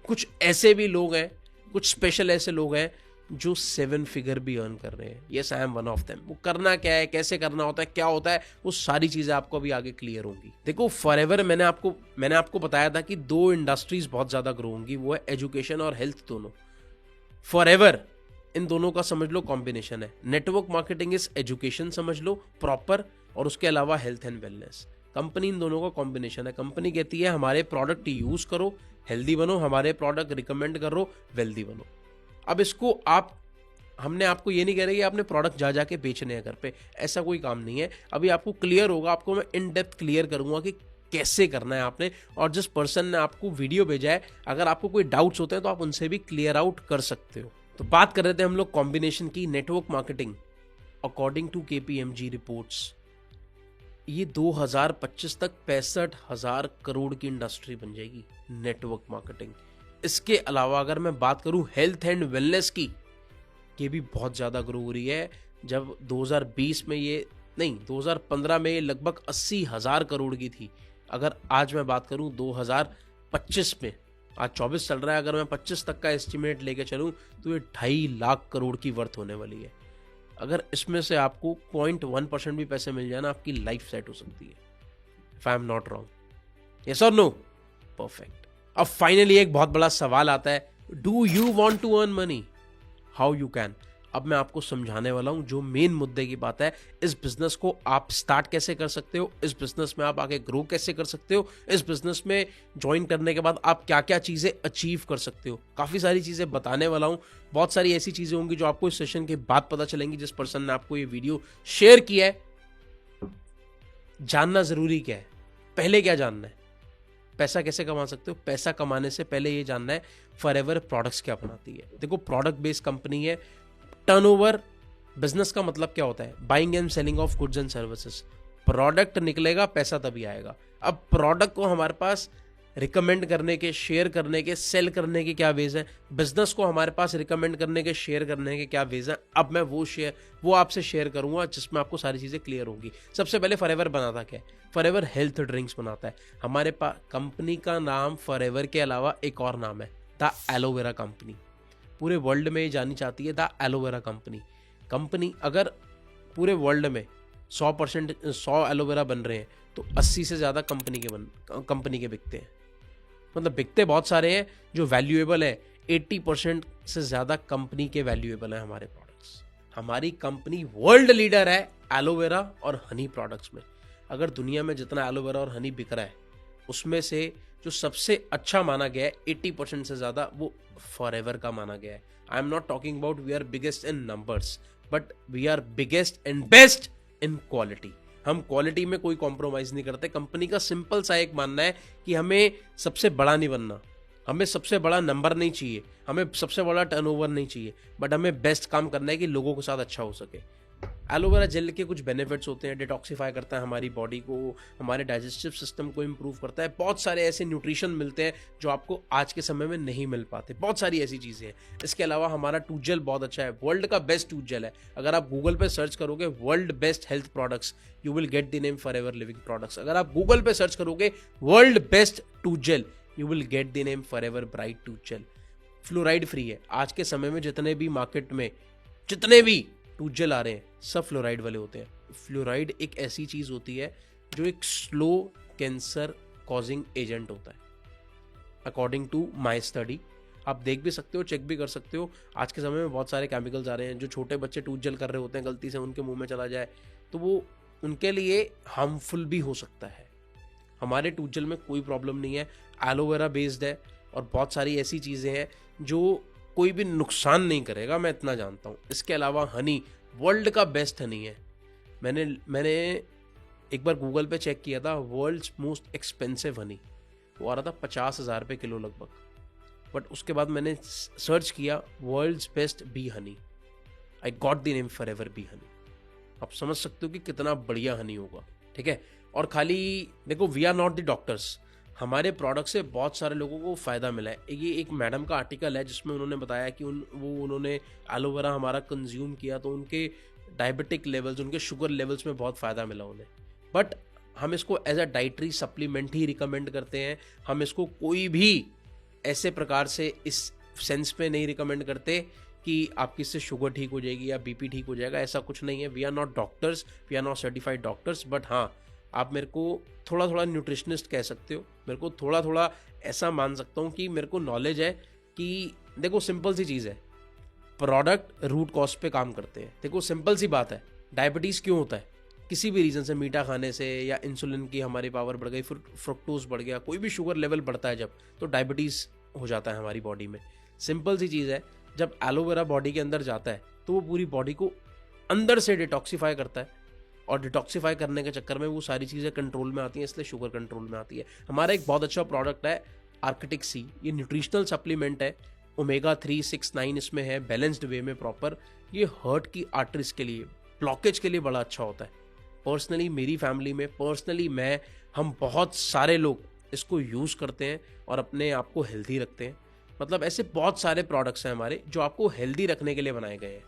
कुछ ऐसे भी लोग हैं, कुछ स्पेशल ऐसे लोग हैं जो 7 फिगर भी अर्न कर रहे हैं। Yes, I am one of them. वो करना क्या है, कैसे करना होता है, क्या होता है, वो सारी चीजें आपको अभी आगे क्लियर होंगी। देखो फॉरएवर मैंने आपको बताया था कि 2 इंडस्ट्रीज बहुत ज्यादा ग्रो होंगी, वो है एजुकेशन और हेल्थ दोनों। फॉरएवर इन दोनों का समझ लो कॉम्बिनेशन है। नेटवर्क मार्केटिंग इज एजुकेशन समझ लो प्रॉपर, और उसके अलावा हेल्थ एंड वेलनेस। कंपनी इन दोनों का कॉम्बिनेशन है। कंपनी कहती है हमारे प्रोडक्ट यूज करो, हेल्दी बनो, हमारे प्रोडक्ट रिकमेंड करो, वेल्दी बनो। अब इसको हमने आपको ये नहीं कह रहे कि आपने प्रोडक्ट जा जाके बेचने हैं घर पे, ऐसा कोई काम नहीं है। अभी आपको क्लियर होगा, आपको मैं इन डेप्थ क्लियर करूंगा कि कैसे करना है आपने, और जिस पर्सन ने आपको वीडियो भेजा है अगर आपको कोई डाउट्स होते हैं तो आप उनसे भी क्लियर आउट कर सकते हो। तो बात कर रहे थे हम लोग कॉम्बिनेशन की। Network marketing according to KPMG reports ये 2025 तक 65,000 करोड़ की इंडस्ट्री बन जाएगी नेटवर्क मार्केटिंग। इसके अलावा अगर मैं बात करूं हेल्थ एंड वेलनेस की, ये भी बहुत ज़्यादा ग्रो हो रही है। जब 2020 में 2015 में ये लगभग 80,000 करोड़ की थी। अगर आज मैं बात करूं 2025 में, आज 24 चल रहा है, अगर मैं 25 तक का एस्टिमेट लेके चलूं तो ये 2.5 लाख करोड़ की वर्थ होने वाली है। अगर इसमें से आपको 0.1% भी पैसे मिल जाए ना, आपकी लाइफ सेट हो सकती है। If I am not wrong, yes और नो? परफेक्ट। अब फाइनली एक बहुत बड़ा सवाल आता है, do you want to earn money? How you can? अब मैं आपको समझाने वाला हूं जो मेन मुद्दे की बात है। इस बिजनेस को आप स्टार्ट कैसे कर सकते हो, इस बिजनेस में आप आगे ग्रो कैसे कर सकते हो, इस बिजनेस में ज्वाइन करने के बाद आप क्या क्या चीजें अचीव कर सकते हो। काफी सारी चीजें बताने वाला हूं। बहुत सारी ऐसी चीजें होंगी जो आपको इस सेशन के बाद पता चलेंगी। जिस पर्सन ने आपको ये वीडियो शेयर किया है, जानना जरूरी क्या है, पहले क्या जानना है, पैसा कैसे कमा सकते हो। पैसा कमाने से पहले ये जानना है फॉरएवर प्रोडक्ट्स क्या बनाती है। देखो प्रोडक्ट बेस्ड कंपनी है। टर्नओवर बिजनेस का मतलब क्या होता है? Buying and selling of goods and services. Product निकलेगा, पैसा तभी आएगा। अब प्रोडक्ट को हमारे पास रिकमेंड करने के, शेयर करने के, सेल करने के क्या वेज हैं। बिजनेस को हमारे पास रिकमेंड करने के, शेयर करने के क्या वेज हैं। अब मैं वो आपसे शेयर करूंगा जिसमें आपको सारी चीजें क्लियर होंगी। सबसे पहले फॉरएवर बनाता क्या है? फॉरएवर हेल्थ ड्रिंक्स बनाता है। हमारे पास कंपनी का नाम फॉरएवर के अलावा एक और नाम है, द एलोवेरा कंपनी। पूरे वर्ल्ड में जानी जाती है द एलोवेरा कंपनी। अगर पूरे वर्ल्ड में 100 एलोवेरा बन रहे हैं तो 80 से ज्यादा कंपनी के बिकते हैं। मतलब बिकते बहुत सारे हैं, जो वैल्यूएबल है 80% से ज्यादा कंपनी के वैल्यूएबल है हमारे प्रोडक्ट्स। हमारी कंपनी वर्ल्ड लीडर है एलोवेरा और हनी प्रोडक्ट्स में। अगर दुनिया में जितना एलोवेरा और हनी बिक रहा है उसमें से जो सबसे अच्छा माना गया है 80% से ज्यादा वो फॉरएवर का माना गया है। I am not talking about we are biggest in numbers, but we are biggest and best in quality. हम क्वालिटी में कोई कॉम्प्रोमाइज नहीं करते। कंपनी का सिंपल सा एक मानना है कि हमें सबसे बड़ा नहीं बनना, हमें सबसे बड़ा नंबर नहीं चाहिए, हमें सबसे बड़ा टर्नओवर नहीं चाहिए, बट हमें बेस्ट काम करना है कि लोगों के साथ अच्छा हो सके। एलोवेरा जेल के कुछ बेनिफिट्स होते हैं। डिटॉक्सिफाई करता है हमारी बॉडी को, हमारे डाइजेस्टिव सिस्टम को इंप्रूव करता है। बहुत सारे ऐसे न्यूट्रिशन मिलते हैं जो आपको आज के समय में नहीं मिल पाते। बहुत सारी ऐसी चीज़ें हैं। इसके अलावा हमारा टूथ जेल बहुत अच्छा है, वर्ल्ड का बेस्ट टूथ जेल है। अगर आप गूगल पे सर्च करोगे world best health products, you will get the name forever living products. अगर आप गूगल पे सर्च करोगे world best tooth gel, you will get the name forever bright tooth gel. Fluoride free है। आज के समय में जितने भी मार्केट में जितने भी टूथ जेल आ रहे हैं सब फ्लोराइड वाले होते हैं। फ्लोराइड एक ऐसी चीज होती है जो एक स्लो कैंसर कॉजिंग एजेंट होता है अकॉर्डिंग टू माई स्टडी। आप देख भी सकते हो, चेक भी कर सकते हो। आज के समय में बहुत सारे केमिकल्स आ रहे हैं। जो छोटे बच्चे टूथ जेल कर रहे होते हैं, गलती से उनके मुंह में चला जाए तो वो उनके लिए हार्मफुल भी हो सकता है। हमारे टूथ जेल में कोई प्रॉब्लम नहीं है, एलोवेरा बेस्ड है और बहुत सारी ऐसी चीज़ें हैं जो कोई भी नुकसान नहीं करेगा, मैं इतना जानता हूँ। इसके अलावा हनी वर्ल्ड का बेस्ट हनी है। मैंने एक बार गूगल पे चेक किया था, वर्ल्ड्स मोस्ट एक्सपेंसिव हनी, वो आ रहा था 50,000 रुपये किलो लगभग। बट उसके बाद मैंने सर्च किया world's best bee honey, I got the name forever bee honey. आप समझ सकते हो कि कितना बढ़िया हनी होगा, ठीक है। और खाली देखो, we are not the doctors, हमारे प्रोडक्ट से बहुत सारे लोगों को फ़ायदा मिला है। ये एक मैडम का आर्टिकल है जिसमें उन्होंने बताया कि उन्होंने एलोवेरा हमारा कंज्यूम किया तो उनके डायबिटिक लेवल्स, उनके शुगर लेवल्स में बहुत फ़ायदा मिला उन्हें। बट हम इसको एज अ डाइटरी सप्लीमेंट ही रिकमेंड करते हैं। हम इसको कोई भी ऐसे प्रकार से इस सेंस में नहीं रिकमेंड करते कि आपकी इससे शुगर ठीक हो जाएगी या बीपी ठीक हो जाएगा, ऐसा कुछ नहीं है। We are not doctors, we are not certified doctors, but हाँ, आप मेरे को थोड़ा थोड़ा न्यूट्रिशनिस्ट कह सकते हो, मेरे को थोड़ा थोड़ा ऐसा मान सकता हूँ कि मेरे को नॉलेज है कि देखो सिंपल सी चीज़ है, प्रोडक्ट रूट कॉज पे काम करते हैं। देखो सिंपल सी बात है, डायबिटीज़ क्यों होता है? किसी भी रीज़न से, मीठा खाने से या इंसुलिन की हमारी पावर बढ़ गई, फिर फ्रुक्टोज बढ़ गया, कोई भी शुगर लेवल बढ़ता है जब, तो डायबिटीज़ हो जाता है हमारी बॉडी में। सिंपल सी चीज़ है, जब एलोवेरा बॉडी के अंदर जाता है तो वो पूरी बॉडी को अंदर से डिटॉक्सीफाई करता है, और डिटॉक्सीफाई करने के चक्कर में वो सारी चीज़ें कंट्रोल में आती हैं, इसलिए शुगर कंट्रोल में आती है। हमारा एक बहुत अच्छा प्रोडक्ट है आर्किटिक सी, ये न्यूट्रिशनल सप्लीमेंट है, ओमेगा 3, 6, 9 इसमें है, बैलेंस्ड वे में प्रॉपर। ये हार्ट की आर्टरीज के लिए, ब्लॉकेज के लिए बड़ा अच्छा होता है। पर्सनली मेरी फैमिली में, पर्सनली मैं, हम बहुत सारे लोग इसको यूज़ करते हैं और अपने आप को हेल्दी रखते हैं। मतलब ऐसे बहुत सारे प्रोडक्ट्स हैं हमारे जो आपको हेल्दी रखने के लिए बनाए गए हैं।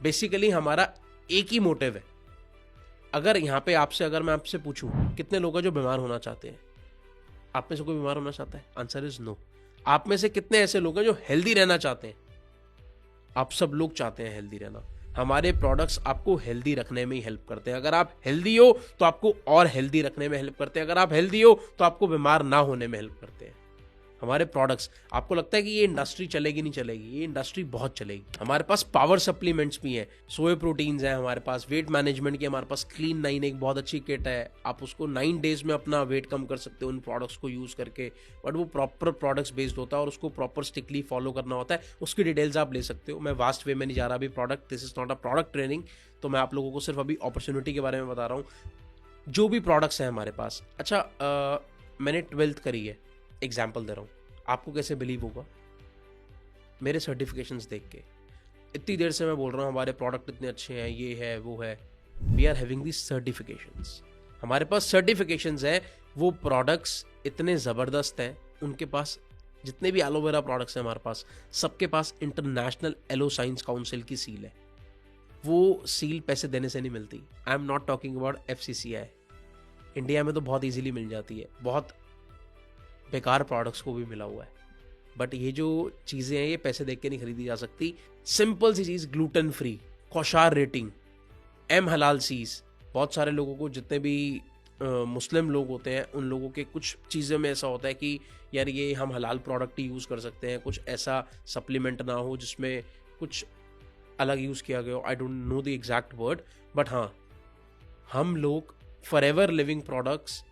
बेसिकली हमारा एक ही मोटिव है। अगर यहाँ पे अगर मैं आपसे पूछूं कितने लोग हैं जो बीमार होना चाहते हैं, आप में से कोई बीमार होना चाहता है? Answer is no. आप में से कितने ऐसे लोग हैं जो हेल्दी रहना चाहते हैं? आप सब लोग चाहते हैं हेल्दी रहना। हमारे प्रोडक्ट्स आपको हेल्दी रखने में ही हेल्प करते हैं। अगर आप हेल्दी हो तो आपको और हेल्दी रखने में हेल्प करते हैं। अगर आप हेल्दी हो तो आपको बीमार ना होने में हेल्प करते हैं हमारे प्रोडक्ट्स। आपको लगता है कि ये इंडस्ट्री चलेगी? नहीं चलेगी, ये इंडस्ट्री बहुत चलेगी। हमारे पास पावर सप्लीमेंट्स भी हैं, सोए प्रोटीन्स हैं हमारे पास, वेट मैनेजमेंट की हमारे पास क्लीन 9 एक बहुत अच्छी किट है। आप उसको 9 डेज में अपना वेट कम कर सकते हो उन प्रोडक्ट्स को यूज़ करके। बट वो प्रॉपर प्रोडक्ट्स बेस्ड होता है और उसको प्रॉपर स्ट्रिक्टली फॉलो करना होता है। उसकी डिटेल्स आप ले सकते हो। मैं वास्ट वे में नहीं जा रहा अभी product, this is not a product training, तो मैं आप लोगों को सिर्फ अभी अपॉर्चुनिटी के बारे में बता रहा हूँ। जो भी प्रोडक्ट्स हैं हमारे पास, अच्छा मैंने 12th करी है, एग्जाम्पल दे रहा हूँ, आपको कैसे बिलीव होगा? मेरे सर्टिफिकेशंस देख के। इतनी देर से मैं बोल रहा हूँ हमारे प्रोडक्ट इतने अच्छे हैं, ये है वो है। We are having this certifications, हमारे पास सर्टिफिकेशंस है। वो प्रोडक्ट्स इतने ज़बरदस्त हैं, उनके पास जितने भी एलोवेरा प्रोडक्ट्स हैं हमारे पास, सबके पास इंटरनेशनल एलो साइंस काउंसिल की सील है। वो सील पैसे देने से नहीं मिलती। आई am not talking about FCCI। India में तो बहुत ईजिली मिल जाती है, बहुत बेकार प्रोडक्ट्स को भी मिला हुआ है। बट ये जो चीज़ें हैं ये पैसे देख के नहीं खरीदी जा सकती। सिंपल सी चीज़, ग्लूटेन फ्री, कोशार रेटिंग, M हलाल सीज। बहुत सारे लोगों को, जितने भी मुस्लिम लोग होते हैं, उन लोगों के कुछ चीज़ों में ऐसा होता है कि यार ये हम हलाल प्रोडक्ट ही यूज़ कर सकते हैं, कुछ ऐसा सप्लीमेंट ना हो जिसमें कुछ अलग यूज़ किया गया हो। I don't know the exact word, but हाँ, हम लोग फॉरएवर लिविंग प्रोडक्ट्स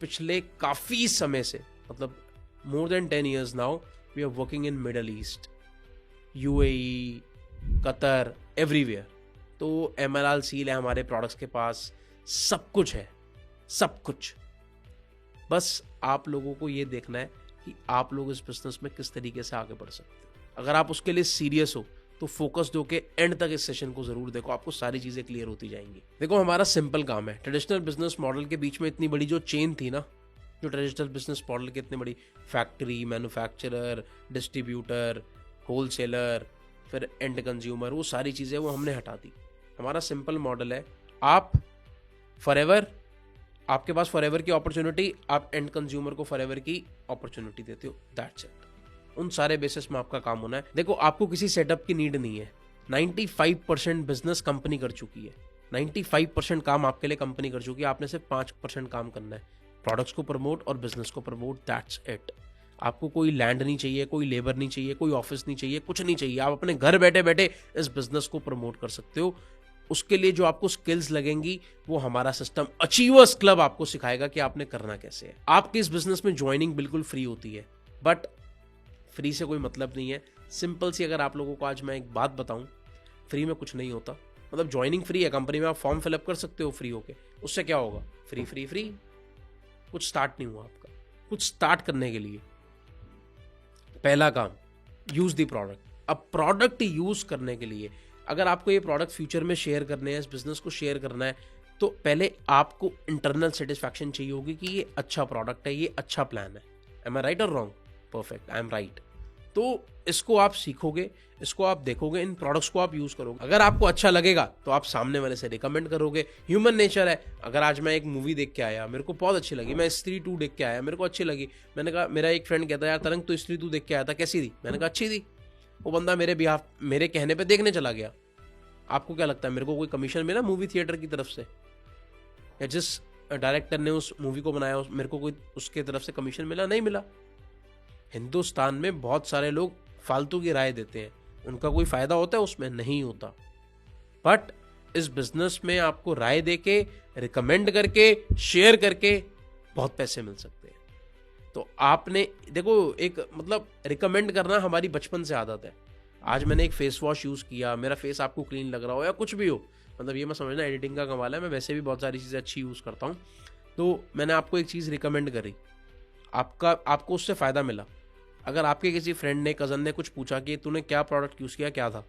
पिछले काफ़ी समय से, मतलब more than 10 years now, we are working in Middle East, UAE, Qatar, everywhere। तो MLR सील है हमारे प्रोडक्ट्स के पास, सब कुछ है, सब कुछ। बस आप लोगों को ये देखना है कि आप लोग इस बिजनेस में किस तरीके से आगे बढ़ सकते हो। अगर आप उसके लिए सीरियस हो तो फोकस दो के एंड तक इस सेशन को जरूर देखो, आपको सारी चीजें क्लियर होती जाएंगी। देखो हमारा सिंपल काम है। ट्रेडिशनल बिजनेस मॉडल के बीच में इतनी बड़ी जो चेन थी ना, जो ट्रेडिशनल बिजनेस मॉडल की इतनी बड़ी फैक्ट्री, मैन्युफैक्चरर, डिस्ट्रीब्यूटर, होलसेलर, फिर एंड कंज्यूमर, वो सारी चीज़ें वो हमने हटा दी। हमारा सिंपल मॉडल है, आप फॉरएवर, आपके पास फॉरएवर की अपॉर्चुनिटी, आप एंड कंज्यूमर को फॉरएवर की अपॉर्चुनिटी देते हो, दैट्स इट। उन सारे बेसिस में आपका काम होना है। देखो आपको किसी सेटअप की नीड नहीं है। 95% बिजनेस कंपनी कर चुकी है, 95% काम आपके लिए कंपनी कर चुकी है। आपने सिर्फ 5% काम करना है, प्रोडक्ट्स को प्रमोट और बिजनेस को प्रमोट, दैट्स इट। आपको कोई लैंड नहीं चाहिए, कोई लेबर नहीं चाहिए, कोई ऑफिस नहीं चाहिए, कुछ नहीं चाहिए। आप अपने घर बैठे बैठे इस बिजनेस को प्रमोट कर सकते हो। उसके लिए जो आपको स्किल्स लगेंगी वो हमारा सिस्टम अचीवर्स क्लब आपको सिखाएगा कि आपने करना कैसे है। आपकी इस बिजनेस में ज्वाइनिंग बिल्कुल फ्री होती है, बट फ्री से कोई मतलब नहीं है। सिंपल सी अगर आप लोगों को आज मैं एक बात बताऊं, फ्री में कुछ नहीं होता। मतलब ज्वाइनिंग फ्री है, कंपनी में आप फॉर्म फिलअप कर सकते हो फ्री होके, उससे क्या होगा? फ्री फ्री फ्री, कुछ स्टार्ट नहीं हुआ आपका। कुछ स्टार्ट करने के लिए पहला काम, यूज द प्रोडक्ट। अब प्रोडक्ट यूज करने के लिए, अगर आपको ये प्रोडक्ट फ्यूचर में शेयर करने हैं, इस बिजनेस को शेयर करना है, तो पहले आपको इंटरनल सेटिस्फैक्शन चाहिए होगी कि ये अच्छा प्रोडक्ट है, ये अच्छा प्लान है। एम आई राइट और wrong? Perfect, I am right. तो इसको आप सीखोगे, इसको आप देखोगे, इन प्रोडक्ट्स को आप यूज करोगे, अगर आपको अच्छा लगेगा तो आप सामने वाले से रिकमेंड करोगे। ह्यूमन नेचर है। अगर आज मैं एक मूवी देख के आया, मेरे को बहुत अच्छी लगी, मैं स्त्री 2 देख के आया, मेरे को अच्छी लगी, मैंने कहा, मेरा एक फ्रेंड कहता है यार तरंग तो स्त्री 2 देख के आया था, कैसी थी? मैंने कहा अच्छी थी। वो बंदा मेरे कहने पे देखने चला गया। आपको क्या लगता है मेरे को कोई कमीशन मिला मूवी थिएटर की तरफ से? या जिस डायरेक्टर ने उस मूवी को बनाया मेरे को कोई उसके तरफ से कमीशन मिला? नहीं मिला। हिंदुस्तान में बहुत सारे लोग फालतू की राय देते हैं, उनका कोई फायदा होता है उसमें? नहीं होता। बट इस बिजनेस में आपको राय देके, रिकमेंड करके, शेयर करके बहुत पैसे मिल सकते हैं। तो आपने देखो, एक मतलब रिकमेंड करना हमारी बचपन से आदत है। आज मैंने एक फेस वॉश यूज किया, मेरा फेस आपको क्लीन लग रहा हो या कुछ भी हो, मतलब ये मैं समझना एडिटिंग का कमाल है, मैं वैसे भी बहुत सारी चीजें अच्छी यूज करता हूं। तो मैंने आपको एक चीज रिकमेंड करी, आपको उससे फायदा मिला। अगर आपके किसी फ्रेंड ने, कजन ने कुछ पूछा कि तूने क्या प्रोडक्ट यूज किया, क्या था,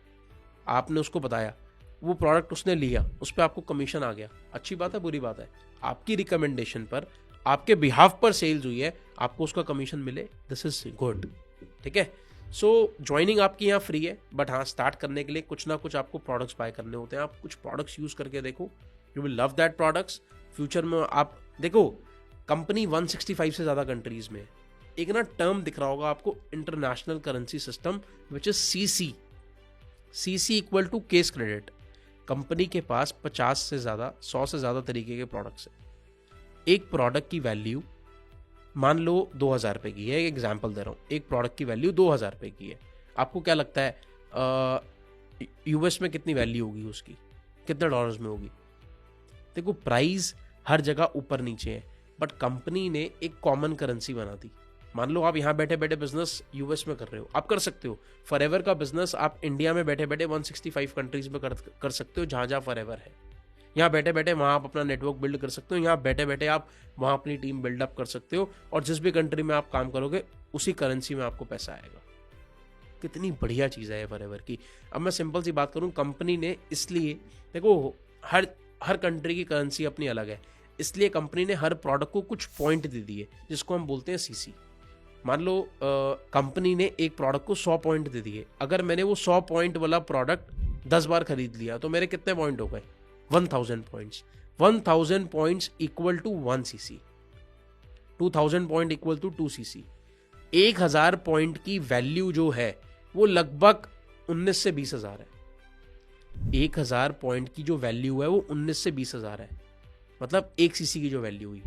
आपने उसको बताया, वो प्रोडक्ट उसने लिया, उस पर आपको कमीशन आ गया, अच्छी बात है बुरी बात है? आपकी रिकमेंडेशन पर, आपके बिहाफ पर सेल्स हुई है, आपको उसका कमीशन मिले, दिस इज गुड। ठीक है। सो ज्वाइनिंग आपकी यहाँ फ्री है, बट हाँ स्टार्ट करने के लिए कुछ ना कुछ आपको प्रोडक्ट्स बाय करने होते हैं। आप कुछ प्रोडक्ट्स यूज करके देखो, you will love that products. Future में आप देखो, कंपनी 165 से ज्यादा कंट्रीज में है। एक ना टर्म दिख रहा होगा आपको, international currency system, which is CC. CC equal to case credit. Company के पास 50 से ज्यादा, 100 से ज्यादा तरीके के प्रोडक्ट्स हैं। एक प्रोडक्ट की वैल्यू मान लो 2000 रुपए की है, एक एग्जाम्पल दे रहा हूं, एक प्रोडक्ट की वैल्यू 2000 रुपए की है। आपको क्या लगता है यूएस में कितनी वैल्यू होगी उसकी, कितने डॉलर्स में होगी? देखो प्राइस हर जगह ऊपर नीचे है, बट कंपनी ने एक कॉमन करेंसी बना दी। मान लो आप यहाँ बैठे बैठे बिजनेस यूएस में कर रहे हो, आप कर सकते हो। फॉरएवर का बिजनेस आप इंडिया में बैठे बैठे 165 कंट्रीज में कर सकते हो, जहां जहां फॉरएवर है। यहाँ बैठे बैठे वहां आप अपना नेटवर्क बिल्ड कर सकते हो, यहाँ बैठे बैठे आप वहां अपनी टीम बिल्डअप कर सकते हो, और जिस भी कंट्री में आप काम करोगे उसी करेंसी में आपको पैसा आएगा। कितनी बढ़िया चीज है फॉरएवर की। अब मैं सिंपल सी बात करूं, कंपनी ने इसलिए, देखो हर कंट्री की करेंसी अपनी अलग है, इसलिए कंपनी ने हर प्रोडक्ट को कुछ पॉइंट दे दिए, जिसको हम बोलते हैं सीसी। मान लो कंपनी ने एक प्रोडक्ट को 100 पॉइंट दे दिए, अगर मैंने वो 100 पॉइंट वाला प्रोडक्ट 10 बार खरीद लिया तो मेरे कितने पॉइंट हो गए? 1000 points. 1000 points equal to 1 CC. 2000 point equal to 2 CC. 1000 point की वैल्यू जो है वो लगभग 19 से 20 हजार है। 1000 पॉइंट की जो वैल्यू है वो 19 से 20 हजार है। मतलब 1 सीसी की जो वैल्यू हुई,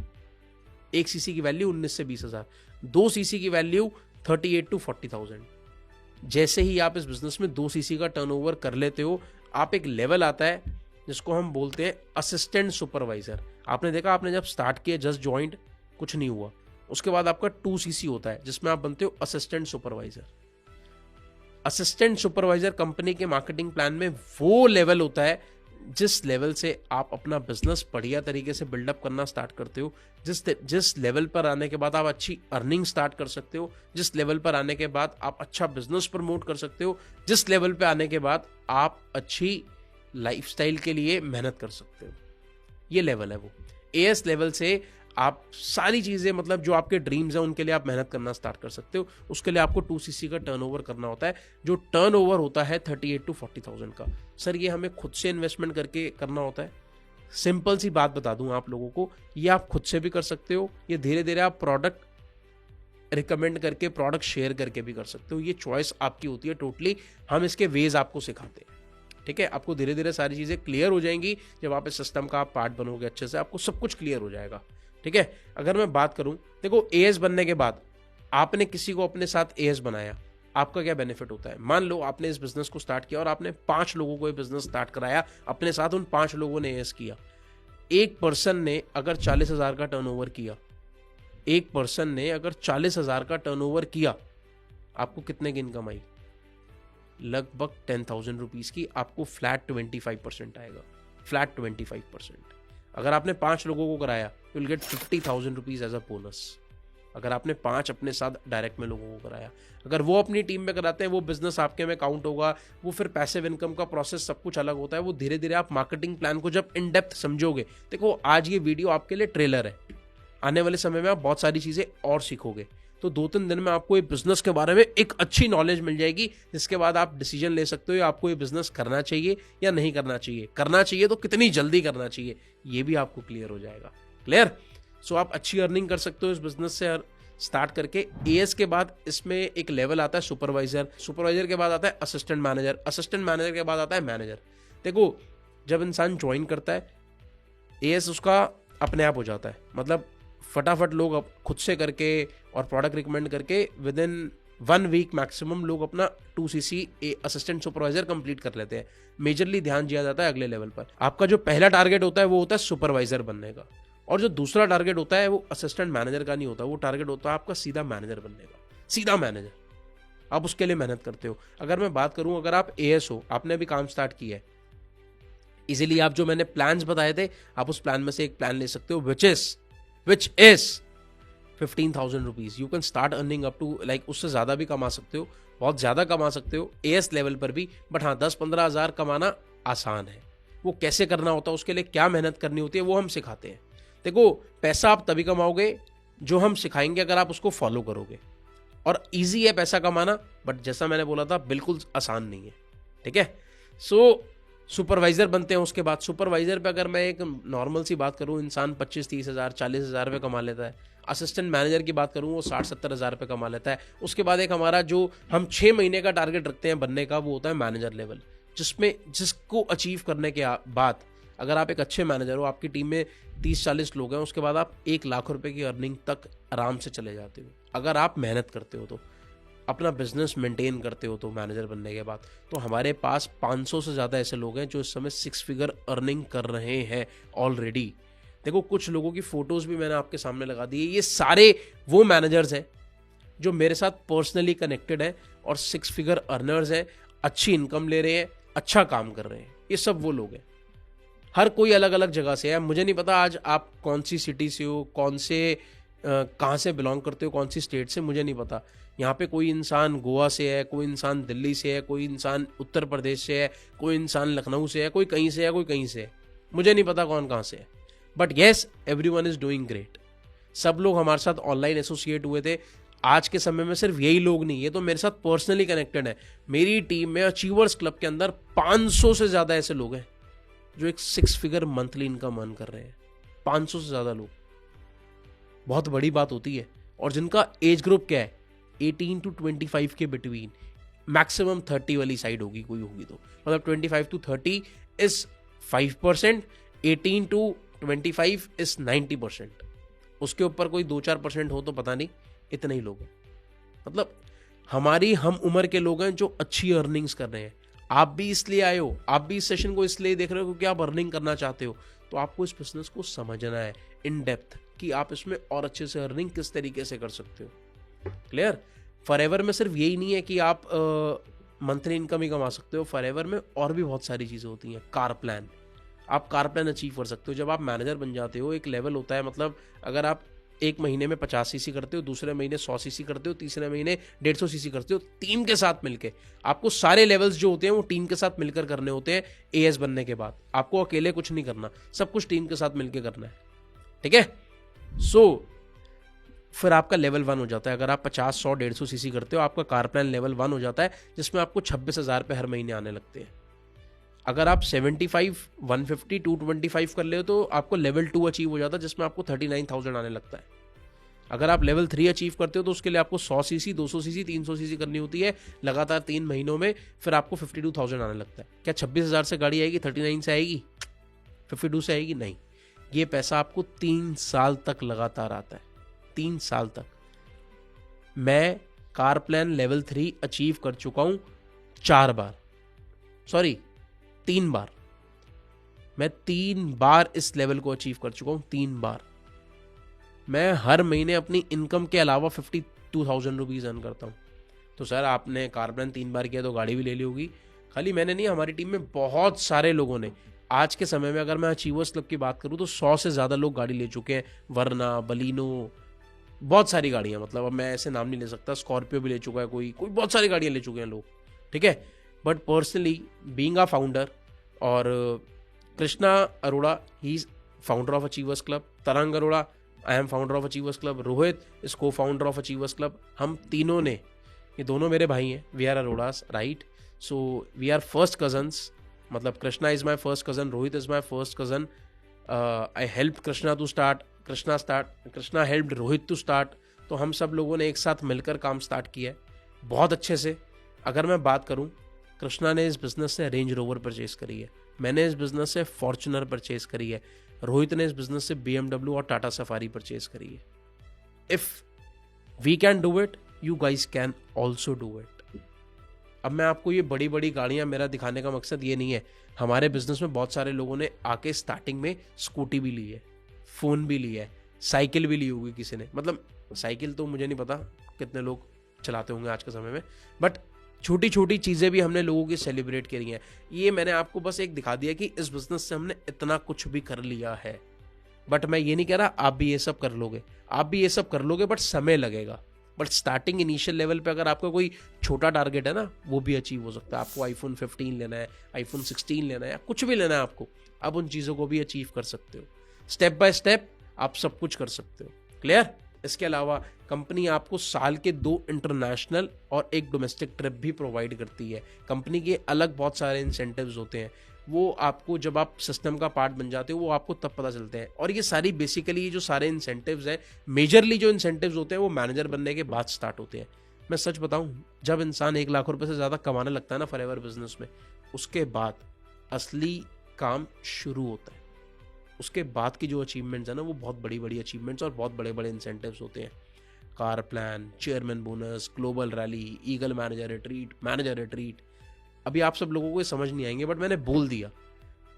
1 सीसी की वैल्यू 19 से 20 हजार, 2 सीसी की वैल्यू 38 टू 40,000। जैसे ही आप इस बिजनेस में 2 सीसी का टर्नओवर कर लेते हो, आप एक लेवल आता है जिसको हम बोलते हैं असिस्टेंट सुपरवाइजर। आपने देखा, आपने जब स्टार्ट किया जस्ट ज्वाइंट, कुछ नहीं हुआ, उसके बाद आपका 2 सीसी होता है जिसमें आप बनते हो assistant supervisor. Assistant supervisor company के मार्केटिंग प्लान में वो लेवल होता है जिस लेवल से आप अपना बिजनेस बढ़िया तरीके से बिल्डअप करना स्टार्ट करते हो, जिस लेवल पर आने के बाद आप अच्छी अर्निंग स्टार्ट कर सकते हो, जिस लेवल पर आने के बाद आप अच्छा बिजनेस प्रमोट कर सकते हो, जिस लेवल पे आने के बाद आप अच्छी लाइफस्टाइल के लिए मेहनत कर सकते हो। ये लेवल है वो। एएस लेवल से आप सारी चीजें, मतलब जो आपके ड्रीम्स हैं उनके लिए आप मेहनत करना स्टार्ट कर सकते हो। उसके लिए आपको 2 सीसी का टर्नओवर करना होता है, जो टर्नओवर होता है 38 टू 40,000 का। सर ये हमें खुद से इन्वेस्टमेंट करके करना होता है? सिंपल सी बात बता दूं आप लोगों को, ये आप खुद से भी कर सकते हो, ये धीरे धीरे आप प्रोडक्ट रिकमेंड करके, प्रोडक्ट शेयर करके भी कर सकते हो। ये चॉइस आपकी होती है टोटली। हम इसके वेज आपको सिखाते हैं। ठीक है, आपको धीरे धीरे सारी चीजें क्लियर हो जाएंगी। जब आप इस सिस्टम का आप पार्ट बनोगे अच्छे से, आपको सब कुछ क्लियर हो जाएगा। ठीक है, अगर मैं बात करूं, देखो एएस बनने के बाद आपने किसी को अपने साथ एएस बनाया, आपका क्या बेनिफिट होता है? मान लो आपने इस बिजनेस को स्टार्ट किया और आपने 5 लोगों को ये बिजनेस स्टार्ट कराया अपने साथ, उन 5 लोगों ने एएस किया। एक पर्सन ने अगर 40,000 का टर्नओवर किया, एक पर्सन ने अगर 40,000 का टर्नओवर किया, आपको कितने की इनकम आई? लगभग 10,000 रुपीज की। आपको फ्लैट 25% आएगा, फ्लैट 25%। अगर आपने 5 लोगों को कराया, you will get 50,000 rupees as a bonus. अगर आपने 5 अपने साथ डायरेक्ट में लोगों को कराया, अगर वो अपनी टीम में कराते हैं, वो बिजनेस आपके में काउंट होगा। वो फिर पैसिव इनकम का प्रोसेस सब कुछ अलग होता है। वो धीरे धीरे आप मार्केटिंग प्लान को जब इन डेप्थ समझोगे, देखो आज ये वीडियो आपके लिए ट्रेलर है, आने वाले समय में आप बहुत सारी चीजें और सीखोगे। तो 2-3 दिन में आपको ये बिजनेस के बारे में एक अच्छी नॉलेज मिल जाएगी, जिसके बाद आप डिसीजन ले सकते हो आपको ये बिजनेस करना चाहिए या नहीं करना चाहिए, करना चाहिए तो कितनी जल्दी करना चाहिए, ये भी आपको क्लियर हो जाएगा। क्लियर? सो आप अच्छी अर्निंग कर सकते हो इस बिजनेस से स्टार्ट करके। एएस के बाद इसमें एक लेवल आता है सुपरवाइजर, सुपरवाइजर के बाद आता है असिस्टेंट मैनेजर, असिस्टेंट मैनेजर के बाद आता है मैनेजर। देखो, जब इंसान ज्वाइन करता है एएस उसका अपने आप हो जाता है, मतलब फटाफट लोग खुद से करके और प्रोडक्ट रिकमेंड करके विद इन 1 वीक मैक्सिमम लोग अपना 2cc असिस्टेंट सुपरवाइजर कंप्लीट कर लेते हैं। मेजरली ध्यान दिया जाता है अगले लेवल पर। आपका जो पहला टारगेट होता है वो होता है सुपरवाइजर बनने का, और जो दूसरा टारगेट होता है वो असिस्टेंट मैनेजर का नहीं होता, वो टारगेट होता है आपका सीधा मैनेजर बनने का, सीधा मैनेजर। आप उसके लिए मेहनत करते हो। अगर मैं बात करूं, अगर आप एएस हो, आपने अभी काम स्टार्ट किया है, इजीली आप जो मैंने प्लान्स बताए थे, आप उस प्लान में से एक प्लान ले सकते हो which is 15,000 rupees. You can start earning up to like, उससे ज्यादा भी कमा सकते हो, बहुत ज्यादा कमा सकते हो एएस लेवल पर भी। बट हाँ, 10-15 हज़ार कमाना आसान है। वो कैसे करना होता है, उसके लिए क्या मेहनत करनी होती है, वो हम सिखाते हैं। देखो, पैसा आप तभी कमाओगे जो हम सिखाएंगे, अगर आप उसको फॉलो करोगे। और इजी है पैसा कमाना, बट जैसा मैंने बोला था बिल्कुल आसान नहीं है। ठीक है? सो सुपरवाइजर बनते हैं। उसके बाद सुपरवाइजर पे अगर मैं एक नॉर्मल सी बात करूं, इंसान 25-30 हज़ार 40 हज़ार रुपये कमा लेता है। असिस्टेंट मैनेजर की बात करूं, वो 60-70 हज़ार रुपये कमा लेता है। उसके बाद एक हमारा जो हम 6 महीने का टारगेट रखते हैं बनने का, वो होता है मैनेजर लेवल, जिसको अचीव करने के बाद अगर आप एक अच्छे मैनेजर हो, आपकी टीम में 30-40 लोग हैं, उसके बाद आप 1 लाख रुपए की अर्निंग तक आराम से चले जाते हो, अगर आप मेहनत करते हो तो, अपना बिजनेस मेंटेन करते हो तो। मैनेजर बनने के बाद तो हमारे पास 500 से ज़्यादा ऐसे लोग हैं जो इस समय 6 फिगर अर्निंग कर रहे हैं ऑलरेडी। देखो, कुछ लोगों की फोटोज भी मैंने आपके सामने लगा दी है। ये सारे वो मैनेजर्स हैं जो मेरे साथ पर्सनली कनेक्टेड है और 6 फिगर अर्नर्स हैं, अच्छी इनकम ले रहे हैं, अच्छा काम कर रहे हैं। ये सब वो लोग हैं। हर कोई अलग अलग जगह से है। मुझे नहीं पता आज आप कौन सी सिटी से हो, कहाँ से बिलोंग करते हो, कौन सी स्टेट से, मुझे नहीं पता। यहाँ पे कोई इंसान गोवा से है, कोई इंसान दिल्ली से है, कोई इंसान उत्तर प्रदेश से है, कोई इंसान लखनऊ से है, कोई कहीं से है, कोई कहीं से है। मुझे नहीं पता कौन कहाँ से है, but yes, everyone is doing great. सब लोग हमारे साथ ऑनलाइन एसोसिएट हुए थे। आज के समय में सिर्फ यही लोग नहीं, ये तो मेरे साथ पर्सनली कनेक्टेड है। मेरी टीम में अचीवर्स क्लब के अंदर 500 से ज़्यादा ऐसे लोग हैं जो एक 6 फिगर मंथली इनकम अर्न कर रहे हैं। 500 से ज़्यादा लोग, बहुत बड़ी बात होती है। और जिनका एज ग्रुप क्या है, 18 to 25 के बिटवीन, मैक्सिमम 30 वाली साइड होगी, कोई होगी तो, मतलब 25 to 30 इज 5%, 18 to 25 इज 90%। उसके ऊपर कोई 2-4% हो तो पता नहीं, इतने ही लोग हैं। मतलब हमारी हम उम्र के लोग हैं जो अच्छी अर्निंग्स कर रहे हैं। आप भी इसलिए आए हो, आप भी इस सेशन को इसलिए देख रहे हो क्योंकि आप अर्निंग करना चाहते हो। तो आपको इस बिजनेस को समझना है इन डेप्थ कि आप इसमें और अच्छे से अर्निंग किस तरीके से कर सकते हो। क्लियर? फॉरएवर में सिर्फ यही नहीं है कि आप मंथली इनकम ही कमा सकते हो। फॉरएवर में और भी बहुत सारी चीज़ें होती हैं। कार प्लान, आप कार प्लान अचीव कर सकते हो जब आप मैनेजर बन जाते हो। एक लेवल होता है, मतलब अगर आप एक महीने में 50 सीसी करते हो, दूसरे महीने 100 सीसी करते हो, तीसरे महीने 150 सीसी करते हो, टीम के साथ मिलके आपको सारे लेवल्स जो होते हैं वो टीम के साथ मिलकर करने होते हैं। एएस बनने के बाद आपको अकेले कुछ नहीं करना, सब कुछ टीम के साथ मिलकर करना है। ठीक है? सो फिर आपका लेवल 1 हो जाता है। अगर आप 50, 100, 150 सीसी करते हो, आपका कार प्लान लेवल 1 हो जाता है, जिसमें आपको 26,000 रुपये हर महीने आने लगते हैं। अगर आप 75, 150, 225 कर ले हो तो आपको लेवल 2 अचीव हो जाता है, जिसमें आपको 39,000 आने लगता है। अगर आप लेवल 3 अचीव करते हो तो उसके लिए आपको 100 सीसी, 200 सीसी, 300 सीसी करनी होती है लगातार 3 महीनों में। फिर आपको 52,000 आने लगता है। क्या 26,000 से गाड़ी आएगी? 39 से आएगी? 52 से आएगी? नहीं। ये पैसा आपको 3 साल तक लगातार आता है। 3 साल तक। मैं कार प्लान लेवल 3 अचीव कर चुका हूं 3 बार। मैं 3 बार इस लेवल को अचीव कर चुका हूं, 3 बार। मैं हर महीने अपनी इनकम के अलावा 52,000 रुपीज अर्न करता हूं। तो सर, आपने कार प्लान 3 बार किया तो गाड़ी भी ले ली होगी। खाली मैंने नहीं, हमारी टीम में बहुत सारे लोगों ने। आज के समय में अगर मैं अचीवर्स क्लब की बात करूं तो 100 से ज्यादा लोग गाड़ी ले चुके हैं। वरना, बलिनो, बहुत सारी गाड़ियां, मतलब अब मैं ऐसे नाम नहीं ले सकता। स्कॉर्पियो भी ले चुका है कोई बहुत सारी गाड़ियां ले चुके हैं लोग। ठीक है? But personally being a founder, और Krishna Arora, he is founder of Achievers Club. Tarang Arora, I am founder of Achievers Club, Rohit is co founder of Achievers Club. हम तीनों ने, ये दोनों मेरे भाई हैं, we are Aroras, right? So we are first cousins, मतलब Krishna is my first cousin, Rohit is my first cousin. I help Krishna to start, Krishna helped Rohit to start. तो हम सब लोगों ने एक साथ मिलकर काम स्टार्ट किया है बहुत अच्छे से। अगर मैं बात करूं, कृष्णा ने इस बिजनेस से रेंज रोवर परचेज करी है, मैंने इस बिजनेस से फॉर्च्यूनर परचेज करी है, रोहित ने इस बिजनेस से BMW और टाटा सफारी परचेज करी है। If we can do it, you guys can also do it. अब मैं आपको ये बड़ी बड़ी गाड़ियां, मेरा दिखाने का मकसद ये नहीं है। हमारे बिजनेस में बहुत सारे लोगों ने आके स्टार्टिंग में स्कूटी भी ली है, फोन भी लिया है, साइकिल भी ली होगी किसी ने, मतलब साइकिल तो मुझे नहीं पता कितने लोग चलाते होंगे आज के समय में, बट छोटी छोटी चीज़ें भी हमने लोगों की सेलिब्रेट करी हैं। ये मैंने आपको बस एक दिखा दिया कि इस बिजनेस से हमने इतना कुछ भी कर लिया है। बट मैं ये नहीं कह रहा आप भी ये सब कर लोगे, आप भी ये सब कर लोगे, बट समय लगेगा। बट स्टार्टिंग इनिशियल लेवल पे अगर आपका कोई छोटा टारगेट है ना, वो भी अचीव हो सकता है। आपको iPhone 15 लेना है, iPhone 16 लेना है, या कुछ भी लेना है आपको, आप उन चीज़ों को भी अचीव कर सकते हो। स्टेप बाय स्टेप आप सब कुछ कर सकते हो। क्लियर? इसके अलावा कंपनी आपको साल के 2 इंटरनेशनल और 1 डोमेस्टिक ट्रिप भी प्रोवाइड करती है। कंपनी के अलग बहुत सारे इंसेंटिव्स होते हैं, वो आपको जब आप सिस्टम का पार्ट बन जाते हो वो आपको तब पता चलते हैं। और ये सारी बेसिकली जो सारे इंसेंटिव्स हैं, मेजरली जो इंसेंटिव्स होते हैं वो मैनेजर बनने के बाद स्टार्ट होते हैं। मैं सच बताऊं, जब इंसान 1 लाख रुपए से ज़्यादा कमाने लगता है ना फॉरएवर बिजनेस में, उसके बाद असली काम शुरू होता है। उसके बाद की जो अचीवमेंट्स है ना, वो बहुत बड़ी बड़ी अचीवमेंट्स और बहुत बड़े बड़े इंसेंटिव्स होते हैं। Car plan, chairman bonus, global rally, eagle manager retreat. अभी आप सब लोगों को ये समझ नहीं आएंगे, बट मैंने बोल दिया।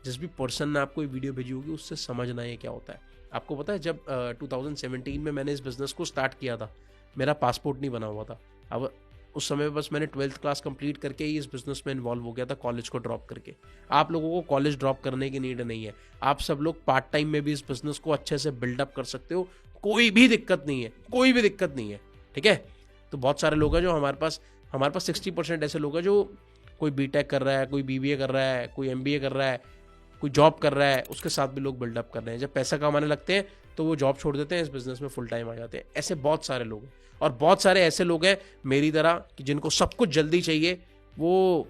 जिस भी पर्सन ने आपको ये वीडियो भेजी होगी उससे समझना है क्या होता है। आपको पता है जब 2017 में मैंने इस बिजनेस को स्टार्ट किया था, मेरा पासपोर्ट नहीं बना हुआ था। अब उस समय बस मैंने 12th क्लास कंप्लीट करके ही इस बिजनेस में इन्वॉल्व हो गया था, कॉलेज को ड्रॉप करके। आप लोगों को कॉलेज ड्रॉप करने की नीड नहीं है, आप सब लोग पार्ट टाइम में भी इस बिजनेस को अच्छे से बिल्डअप कर सकते हो, कोई भी दिक्कत नहीं है, कोई भी दिक्कत नहीं है। ठीक है? तो बहुत सारे लोग हैं जो हमारे पास 60% ऐसे लोग हैं जो कोई बीटेक कर रहा है, कोई BBA कर रहा है, कोई MBA कर रहा है, कोई जॉब कर रहा है, उसके साथ भी लोग बिल्डअप कर रहे हैं। जब पैसा कमाने लगते हैं तो वो जॉब छोड़ देते हैं, इस बिजनेस में फुल टाइम आ जाते हैं। ऐसे बहुत सारे लोग हैं, और बहुत सारे ऐसे लोग हैं मेरी तरह कि जिनको सब कुछ जल्दी चाहिए, वो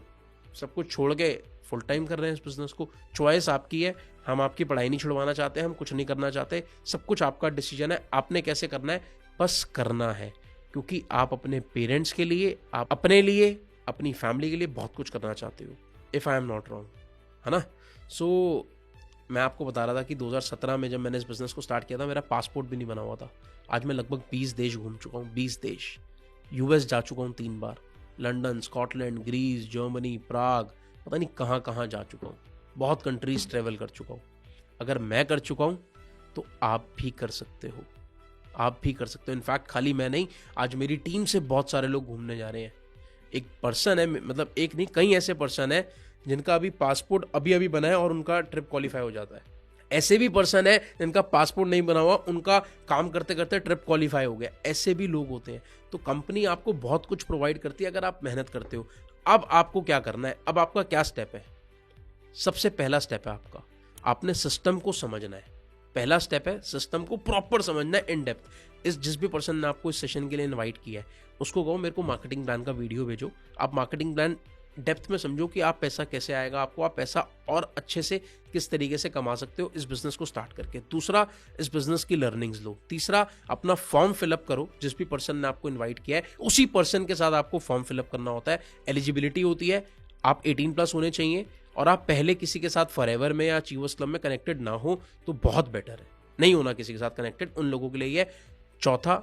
सब कुछ छोड़ के फुल टाइम कर रहे हैं इस बिजनेस को। चॉइस आपकी है, हम आपकी पढ़ाई नहीं छुड़वाना चाहते, हम कुछ नहीं करना चाहते, सब कुछ आपका डिसीजन है, आपने कैसे करना है बस करना है। क्योंकि आप अपने पेरेंट्स के लिए, आप अपने लिए, अपनी फैमिली के लिए बहुत कुछ करना चाहते हो, if I am not wrong, है ना? सो मैं आपको बता रहा था कि 2017 में जब मैंने इस बिज़नेस को स्टार्ट किया था, मेरा पासपोर्ट भी नहीं बना हुआ था। आज मैं लगभग 20 देश घूम चुका हूँ, 20 देश। US जा चुका हूँ 3 बार, लंदन, स्कॉटलैंड, ग्रीस, जर्मनी, प्राग, पता नहीं कहाँ कहाँ जा चुका हूँ। बहुत कंट्रीज ट्रेवल कर चुका हूँ। अगर मैं कर चुका हूँ तो आप भी कर सकते हो, आप भी कर सकते हो। इनफैक्ट खाली मैं नहीं, आज मेरी टीम से बहुत सारे लोग घूमने जा रहे हैं। एक पर्सन है, मतलब एक नहीं कई ऐसे पर्सन है जिनका अभी पासपोर्ट अभी बना है और उनका ट्रिप क्वालिफाई हो जाता है। ऐसे भी पर्सन है जिनका पासपोर्ट नहीं बना हुआ, उनका काम करते करते ट्रिप क्वालिफाई हो गया। ऐसे भी लोग होते हैं। तो कंपनी आपको बहुत कुछ प्रोवाइड करती है अगर आप मेहनत करते हो। अब आपको क्या करना है, अब आपका क्या स्टेप है? सबसे पहला स्टेप है आपका, आपने सिस्टम को समझना है। पहला स्टेप है सिस्टम को प्रॉपर समझना है, इन डेप्थ। जिस भी पर्सन ने आपको इस सेशन के लिए इनवाइट किया है उसको कहो मेरे को मार्केटिंग प्लान का वीडियो भेजो। आप मार्केटिंग प्लान डेप्थ में समझो कि आप पैसा कैसे आएगा आपको, आप पैसा और अच्छे से किस तरीके से कमा सकते हो इस बिजनेस को स्टार्ट करके। दूसरा, इस बिजनेस की लर्निंग्स लो। तीसरा, अपना फॉर्म फिलअप करो। जिस भी पर्सन ने आपको इन्वाइट किया है उसी पर्सन के साथ आपको फॉर्म फिलअप करना होता है। एलिजिबिलिटी होती है, आप 18+ होने चाहिए और आप पहले किसी के साथ फॉरएवर में या अचीवर्स क्लब में कनेक्टेड ना हो तो बहुत बेटर है। नहीं होना किसी के साथ कनेक्टेड, उन लोगों के लिए ये। चौथा,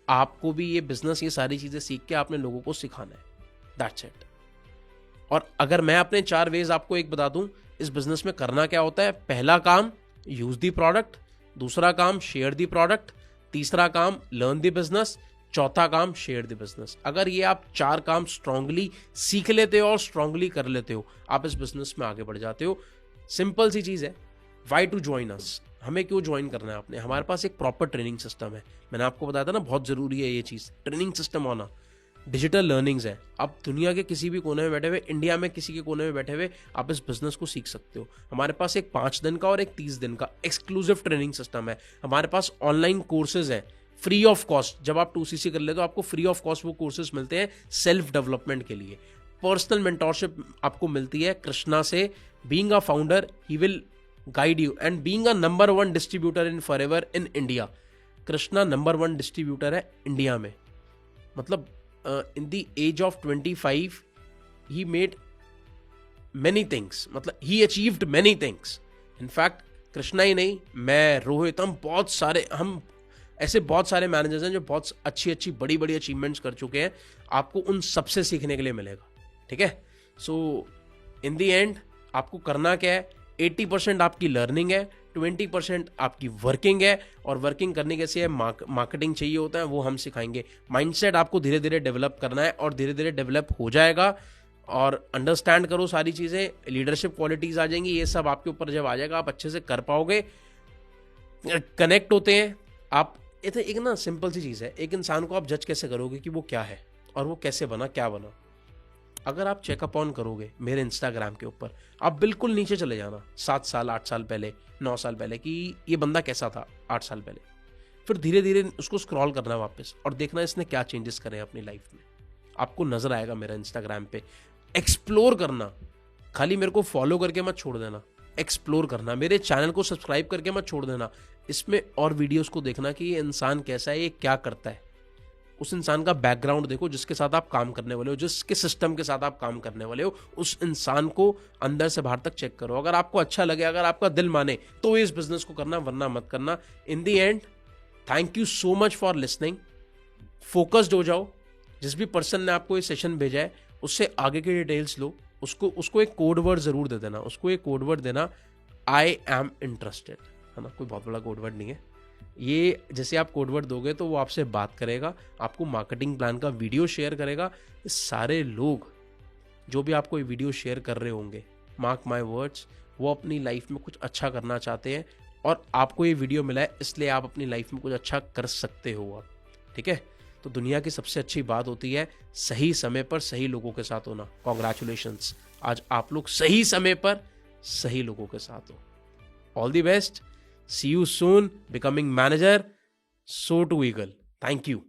आपको भी ये बिजनेस, ये सारी चीजें सीख के आपने लोगों को सिखाना है। That's it. और अगर मैं अपने 4 वेज आपको एक बता दूं इस बिजनेस में करना क्या होता है। पहला काम, यूज दी प्रोडक्ट। दूसरा काम, शेयर दी प्रोडक्ट। तीसरा काम, लर्न दी बिजनेस। चौथा काम, शेयर द बिजनेस। अगर ये आप 4 काम स्ट्रांगली सीख लेते हो और स्ट्रांगली कर लेते हो, आप इस बिजनेस में आगे बढ़ जाते हो। सिंपल सी चीज है, वाई टू ज्वाइन अस। हमें क्यों ज्वाइन करना है आपने? हमारे पास एक प्रॉपर ट्रेनिंग सिस्टम है। मैंने आपको बताया था ना, बहुत जरूरी है ये चीज, ट्रेनिंग सिस्टम होना। डिजिटल लर्निंग्स है, आप दुनिया के किसी भी कोने में बैठे हुए, इंडिया में किसी के कोने में बैठे हुए आप इस बिजनेस को सीख सकते हो। हमारे पास एक 5 दिन का और एक 30 दिन का एक्सक्लूसिव ट्रेनिंग सिस्टम है। हमारे पास ऑनलाइन कोर्सेज हैं फ्री ऑफ कॉस्ट। जब आप 2CC कर ले तो आपको फ्री ऑफ कॉस्ट वो कोर्सेज मिलते हैं सेल्फ डेवलपमेंट के लिए। पर्सनल मेंटोरशिप आपको मिलती है कृष्णा से। Being a founder he will guide you and being a number 1 distributor in forever in India. Krishna number 1 distributor है इंडिया में। मतलब in the age of 25 he made many things, मतलब he achieved many things. in fact Krishna ही नहीं, मैं, रोहित, हम ऐसे बहुत सारे मैनेजर्स हैं जो बहुत अच्छी बड़ी अचीवमेंट्स कर चुके हैं। आपको उन सबसे सीखने के लिए मिलेगा, ठीक है। सो इन द एंड आपको करना क्या है, 80% आपकी लर्निंग है, 20% आपकी वर्किंग है, और वर्किंग करने कैसे है, मार्केटिंग चाहिए होता है, वो हम सिखाएंगे। माइंडसेट आपको धीरे धीरे डेवलप करना है और धीरे धीरे डेवलप हो जाएगा। और अंडरस्टैंड करो सारी चीज़ें, लीडरशिप क्वालिटीज़ आ जाएंगी, ये सब आपके ऊपर जब आ जाएगा आप अच्छे से कर पाओगे। कनेक्ट होते हैं आप। एक ना सिंपल सी चीज़ है, एक इंसान को आप जज कैसे करोगे कि वो क्या है और वो कैसे बना, क्या बना। अगर आप चेकअप ऑन करोगे मेरे इंस्टाग्राम के ऊपर, आप बिल्कुल नीचे चले जाना 7 साल 8 साल पहले, 9 साल पहले, कि ये बंदा कैसा था 8 साल पहले। फिर धीरे धीरे उसको स्क्रॉल करना वापस और देखना इसने क्या चेंजेस करे अपनी लाइफ में। आपको नजर आएगा मेरा इंस्टाग्राम पे। एक्सप्लोर करना, खाली मेरे को फॉलो करके मत छोड़ देना, एक्सप्लोर करना। मेरे चैनल को सब्सक्राइब करके मत छोड़ देना, इसमें और वीडियोस को देखना कि ये इंसान कैसा है, ये क्या करता है। उस इंसान का बैकग्राउंड देखो जिसके साथ आप काम करने वाले हो, जिसके सिस्टम के साथ आप काम करने वाले हो, उस इंसान को अंदर से बाहर तक चेक करो। अगर आपको अच्छा लगे, अगर आपका दिल माने, तो इस बिजनेस को करना, वरना मत करना। In the end thank you so much for listening. Focused हो जाओ। जिस भी पर्सन ने आपको ये सेशन भेजा है उससे आगे की डिटेल्स लो, उसको एक कोड वर्ड जरूर दे देना। उसको एक कोड वर्ड देना, आई एम इंटरेस्टेड, है ना। कोई बहुत बड़ा कोड वर्ड नहीं है ये। जैसे आप कोड वर्ड दोगे तो वो आपसे बात करेगा, आपको मार्केटिंग प्लान का वीडियो शेयर करेगा। ये सारे लोग जो भी आपको ये वीडियो शेयर कर रहे होंगे, मार्क माय वर्ड्स, वो अपनी लाइफ में कुछ अच्छा करना चाहते हैं, और आपको ये वीडियो मिला है इसलिए आप अपनी लाइफ में कुछ अच्छा कर सकते हो आप, ठीक है। तो दुनिया की सबसे अच्छी बात होती है सही समय पर सही लोगों के साथ होना। कॉन्ग्रेचुलेशंस, आज आप लोग सही समय पर सही लोगों के साथ हो। All the best, see you soon, becoming manager, so to eagle. Thank you.